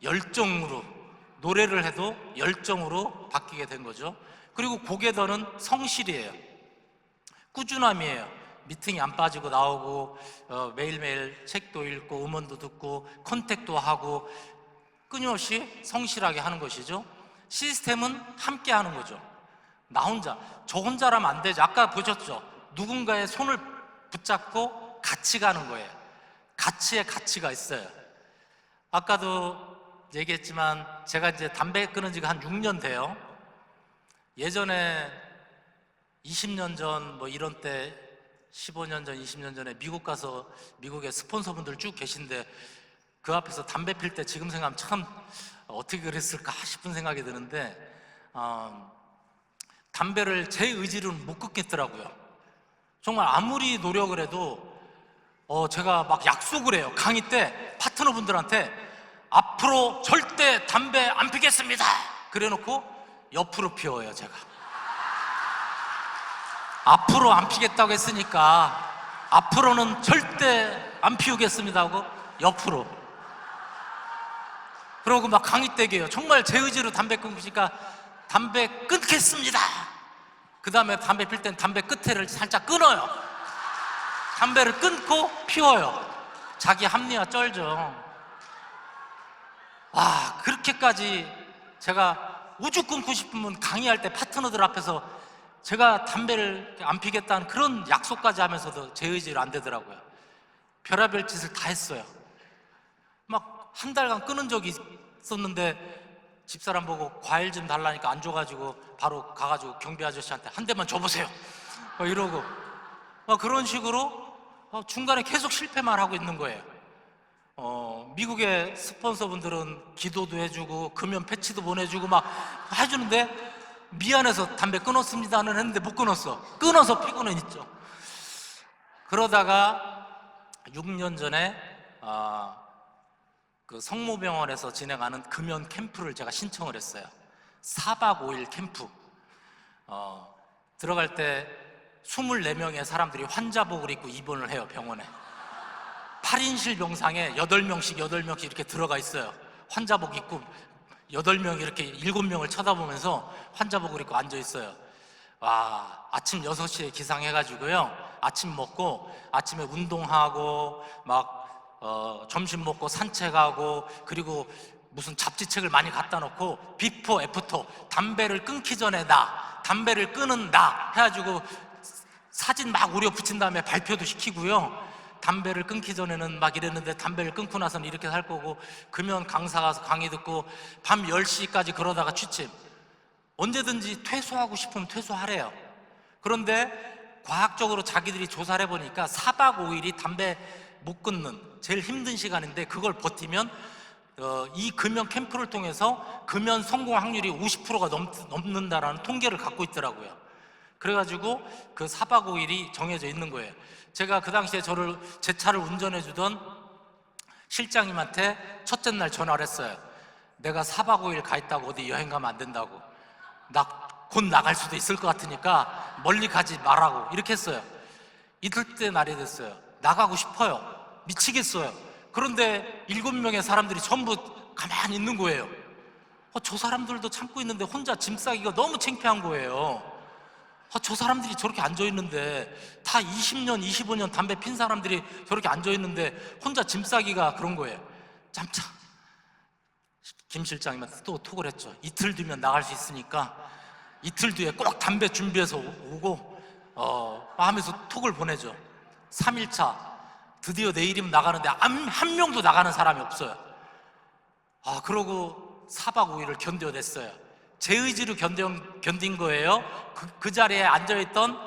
A: 열정으로, 노래를 해도 열정으로 바뀌게 된 거죠. 그리고 고개더는 성실이에요. 꾸준함이에요. 미팅이 안 빠지고 나오고 매일매일 책도 읽고 음원도 듣고 컨택도 하고 끊임없이 성실하게 하는 것이죠. 시스템은 함께 하는 거죠. 나 혼자, 저 혼자라면 안 되죠. 아까 보셨죠? 누군가의 손을 붙잡고 같이 가는 거예요. 가치에 가치가 있어요. 아까도 얘기했지만 제가 이제 담배 끊은 지가 한 6년 돼요. 예전에 20년 전 뭐 이런 때 15년 전, 20년 전에 미국 가서 미국에 스폰서분들 쭉 계신데 그 앞에서 담배 필 때 지금 생각하면 참 어떻게 그랬을까 싶은 생각이 드는데 담배를 제 의지로는 못 끊겠더라고요. 정말 아무리 노력을 해도 제가 막 약속을 해요. 강의 때 파트너분들한테 앞으로 절대 담배 안 피겠습니다 그래놓고 옆으로 피워요. 제가 앞으로 안 피겠다고 했으니까 앞으로는 절대 안 피우겠습니다 하고 옆으로, 그러고 막 강의 때 얘기해요. 정말 제 의지로 담배 끊으니까 담배 끊겠습니다. 그 다음에 담배 필 땐 담배 끝에를 살짝 끊어요. 담배를 끊고 피워요. 자기 합리화 쩔죠. 와, 그렇게까지 제가 우주 끊고 싶으면 강의할 때 파트너들 앞에서 제가 담배를 안 피겠다는 그런 약속까지 하면서도 제 의지로 안 되더라고요. 별의별 짓을 다 했어요. 막 한 달간 끊은 적이 있었는데 집사람 보고 과일 좀 달라니까 안 줘가지고 바로 가가지고 경비 아저씨한테 한 대만 줘보세요 이러고 그런 식으로 중간에 계속 실패만 하고 있는 거예요. 미국의 스폰서분들은 기도도 해주고 금연 패치도 보내주고 막 해주는데 미안해서 담배 끊었습니다는 했는데 못 끊었어. 끊어서 피고는 있죠. 그러다가 6년 전에 그 성모병원에서 진행하는 금연 캠프를 제가 신청을 했어요. 4박 5일 캠프. 들어갈 때 24명의 사람들이 환자복을 입고 입원을 해요. 병원에 8인실 병상에 8명씩 이렇게 들어가 있어요. 환자복 입고 8명이 이렇게 7명을 쳐다보면서 환자복을 입고 앉아 있어요. 와, 아침 6시에 기상해가지고요, 아침 먹고 아침에 운동하고 막 점심 먹고 산책하고, 그리고 무슨 잡지책을 많이 갖다 놓고 비포 애프터, 담배를 끊기 전에 나, 담배를 끊은 나 해가지고 사진 막 우려 붙인 다음에 발표도 시키고요. 담배를 끊기 전에는 막 이랬는데 담배를 끊고 나서는 이렇게 살 거고, 금연 강사 가서 강의 듣고 밤 10시까지 그러다가 취침. 언제든지 퇴소하고 싶으면 퇴소하래요. 그런데 과학적으로 자기들이 조사를 해보니까 4박 5일이 담배 못 끊는 제일 힘든 시간인데, 그걸 버티면 이 금연 캠프를 통해서 금연 성공 확률이 50%가 넘는다라는 통계를 갖고 있더라고요. 그래가지고 그 4박 5일이 정해져 있는 거예요. 제가 그 당시에 제 차를 운전해 주던 실장님한테 첫째 날 전화를 했어요. 내가 4박 5일 가 있다고 어디 여행 가면 안 된다고, 나 곧 나갈 수도 있을 것 같으니까 멀리 가지 말라고 이렇게 했어요. 이틀째 날이 됐어요. 나가고 싶어요. 미치겠어요. 그런데 7명의 사람들이 전부 가만히 있는 거예요. 저 사람들도 참고 있는데 혼자 짐 싸기가 너무 창피한 거예요. 저 사람들이 저렇게 앉아있는데, 다 20년, 25년 담배 핀 사람들이 저렇게 앉아있는데 혼자 짐 싸기가 그런 거예요. 짬참. 김 실장님한테 또 톡을 했죠. 이틀 뒤면 나갈 수 있으니까 이틀 뒤에 꼭 담배 준비해서 오고 하면서 톡을 보내죠. 3일차 드디어 내일이면 나가는데 한 명도 나가는 사람이 없어요. 그러고 4박 5일을 견뎌냈어요. 제 의지로 견딘 거예요. 그 자리에 앉아있던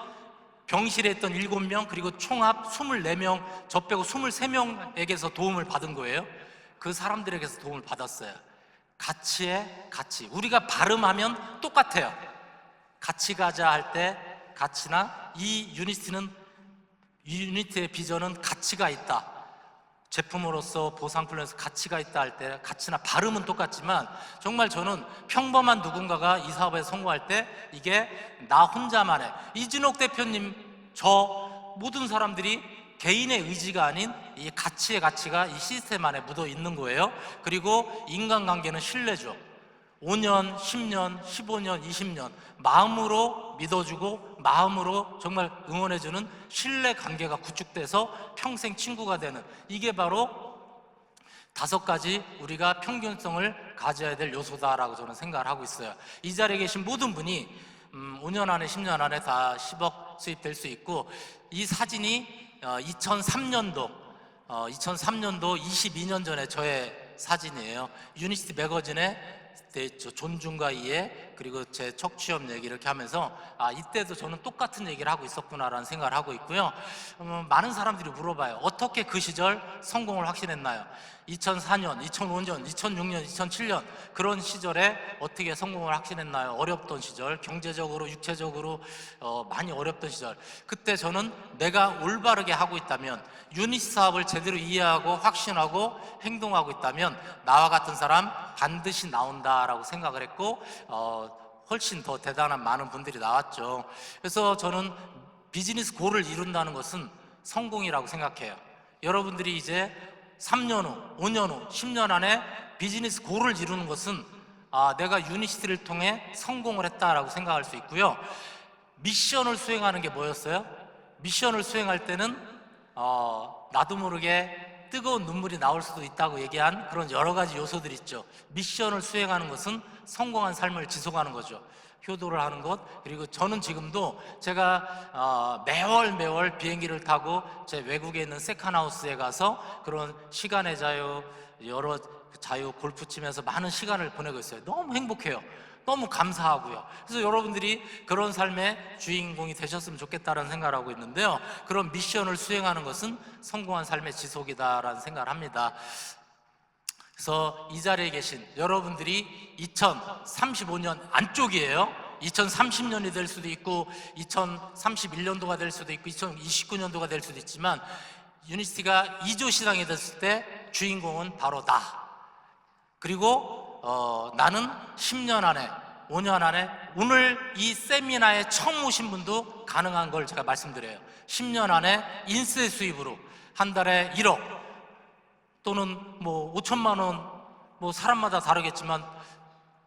A: 병실에 있던 7명, 그리고 총합 24명, 저 빼고 23명에게서 도움을 받은 거예요. 그 사람들에게서 도움을 받았어요. 가치의 가치. 우리가 발음하면 똑같아요. 같이 가자 할 때 가치나, 이 유니티의 비전은 가치가 있다. 제품으로서 보상 플랜에서 가치가 있다 할 때 가치나 발음은 똑같지만, 정말 저는 평범한 누군가가 이 사업에 성공할 때 이게 나 혼자만의, 이진옥 대표님, 저 모든 사람들이 개인의 의지가 아닌 이 가치의 가치가 이 시스템 안에 묻어 있는 거예요. 그리고 인간관계는 신뢰죠. 5년, 10년, 15년, 20년 마음으로 믿어주고 마음으로 정말 응원해주는 신뢰 관계가 구축돼서 평생 친구가 되는, 이게 바로 5가지 우리가 평균성을 가져야 될 요소다라고 저는 생각을 하고 있어요. 이 자리에 계신 모든 분이 5년 안에 10년 안에 다 10억 수입될 수 있고, 이 사진이 2003년도 22년 전에 저의 사진이에요. 유니티 매거진에 존중과 이해, 그리고 제 첫 취업 얘기 이렇게 하면서 이때도 저는 똑같은 얘기를 하고 있었구나라는 생각을 하고 있고요. 많은 사람들이 물어봐요. 어떻게 그 시절 성공을 확신했나요? 2004년, 2005년, 2006년, 2007년 그런 시절에 어떻게 성공을 확신했나요? 어렵던 시절, 경제적으로, 육체적으로 많이 어렵던 시절. 그때 저는 내가 올바르게 하고 있다면, 유닛 사업을 제대로 이해하고 확신하고 행동하고 있다면 나와 같은 사람 반드시 나온다라고 생각을 했고, 훨씬 더 대단한 많은 분들이 나왔죠. 그래서 저는 비즈니스 골을 이룬다는 것은 성공이라고 생각해요. 여러분들이 이제 3년 후, 5년 후, 10년 안에 비즈니스 골을 이루는 것은 내가 유니시티를 통해 성공을 했다라고 생각할 수 있고요. 미션을 수행하는 게 뭐였어요? 미션을 수행할 때는 나도 모르게 뜨거운 눈물이 나올 수도 있다고 얘기한 그런 여러 가지 요소들이 있죠. 미션을 수행하는 것은 성공한 삶을 지속하는 거죠. 효도를 하는 것, 그리고 저는 지금도 제가 매월 비행기를 타고 제 외국에 있는 세컨하우스에 가서 그런 시간의 자유, 여러 자유, 골프 치면서 많은 시간을 보내고 있어요. 너무 행복해요. 너무 감사하고요. 그래서 여러분들이 그런 삶의 주인공이 되셨으면 좋겠다는 생각을 하고 있는데요. 그런 미션을 수행하는 것은 성공한 삶의 지속이다라는 생각을 합니다. 그래서 이 자리에 계신 여러분들이 2035년 안쪽이에요. 2030년이 될 수도 있고 2031년도가 될 수도 있고 2029년도가 될 수도 있지만, 유니티가 2조 시장이 됐을 때 주인공은 바로 나. 그리고 나는 10년 안에, 5년 안에, 오늘 이 세미나에 처음 오신 분도 가능한 걸 제가 말씀드려요. 10년 안에 인세 수입으로 한 달에 1억 또는 뭐 5천만 원, 뭐 사람마다 다르겠지만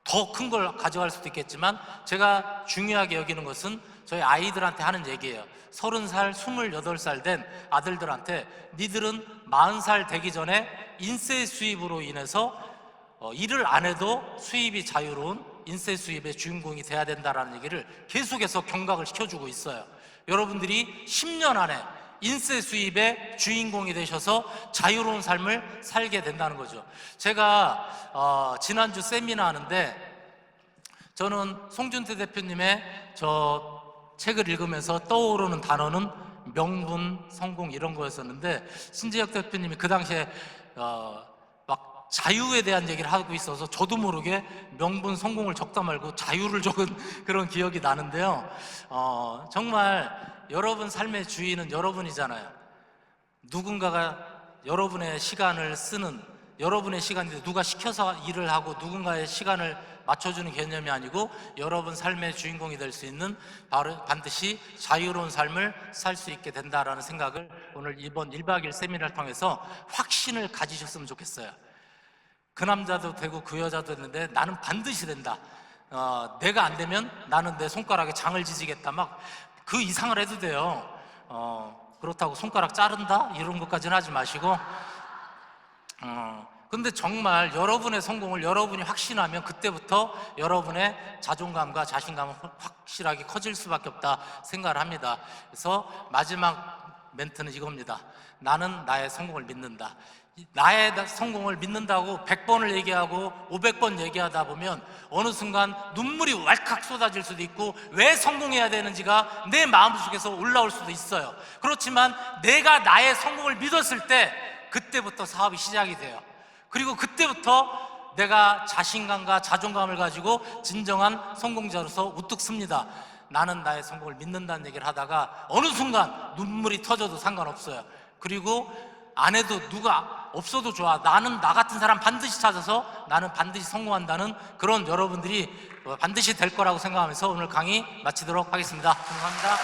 A: 더 큰 걸 가져갈 수도 있겠지만, 제가 중요하게 여기는 것은 저희 아이들한테 하는 얘기예요. 30살, 28살 된 아들들한테, 니들은 40살 되기 전에 인세 수입으로 인해서 일을 안 해도 수입이 자유로운 인세 수입의 주인공이 돼야 된다라는 얘기를 계속해서 경각을 시켜주고 있어요. 여러분들이 10년 안에 인세 수입의 주인공이 되셔서 자유로운 삶을 살게 된다는 거죠. 제가 지난주 세미나 하는데, 저는 송준태 대표님의 저 책을 읽으면서 떠오르는 단어는 명분, 성공 이런 거였었는데, 신재혁 대표님이 그 당시에 막 자유에 대한 얘기를 하고 있어서 저도 모르게 명분, 성공을 적다 말고 자유를 적은 그런 기억이 나는데요. 정말 여러분 삶의 주인은 여러분이잖아요. 누군가가 여러분의 시간을 쓰는, 여러분의 시간인데 누가 시켜서 일을 하고 누군가의 시간을 맞춰주는 개념이 아니고, 여러분 삶의 주인공이 될 수 있는 바로 반드시 자유로운 삶을 살 수 있게 된다라는 생각을 오늘 이번 1박 2일 세미나를 통해서 확신을 가지셨으면 좋겠어요. 그 남자도 되고 그 여자도 됐는데 나는 반드시 된다. 내가 안 되면 나는 내 손가락에 장을 지지겠다. 막 그 이상을 해도 돼요. 그렇다고 손가락 자른다? 이런 것까지는 하지 마시고, 근데 정말 여러분의 성공을 여러분이 확신하면 그때부터 여러분의 자존감과 자신감은 확실하게 커질 수밖에 없다 생각을 합니다. 그래서 마지막 멘트는 이겁니다. 나는 나의 성공을 믿는다. 나의 성공을 믿는다고 100번을 얘기하고 500번 얘기하다 보면 어느 순간 눈물이 왈칵 쏟아질 수도 있고 왜 성공해야 되는지가 내 마음속에서 올라올 수도 있어요. 그렇지만 내가 나의 성공을 믿었을 때 그때부터 사업이 시작이 돼요. 그리고 그때부터 내가 자신감과 자존감을 가지고 진정한 성공자로서 우뚝 섭니다. 나는 나의 성공을 믿는다는 얘기를 하다가 어느 순간 눈물이 터져도 상관없어요. 그리고 안 해도 누가 없어도 좋아. 나는 나 같은 사람 반드시 찾아서 나는 반드시 성공한다는 그런 여러분들이 반드시 될 거라고 생각하면서 오늘 강의 마치도록 하겠습니다. 감사합니다.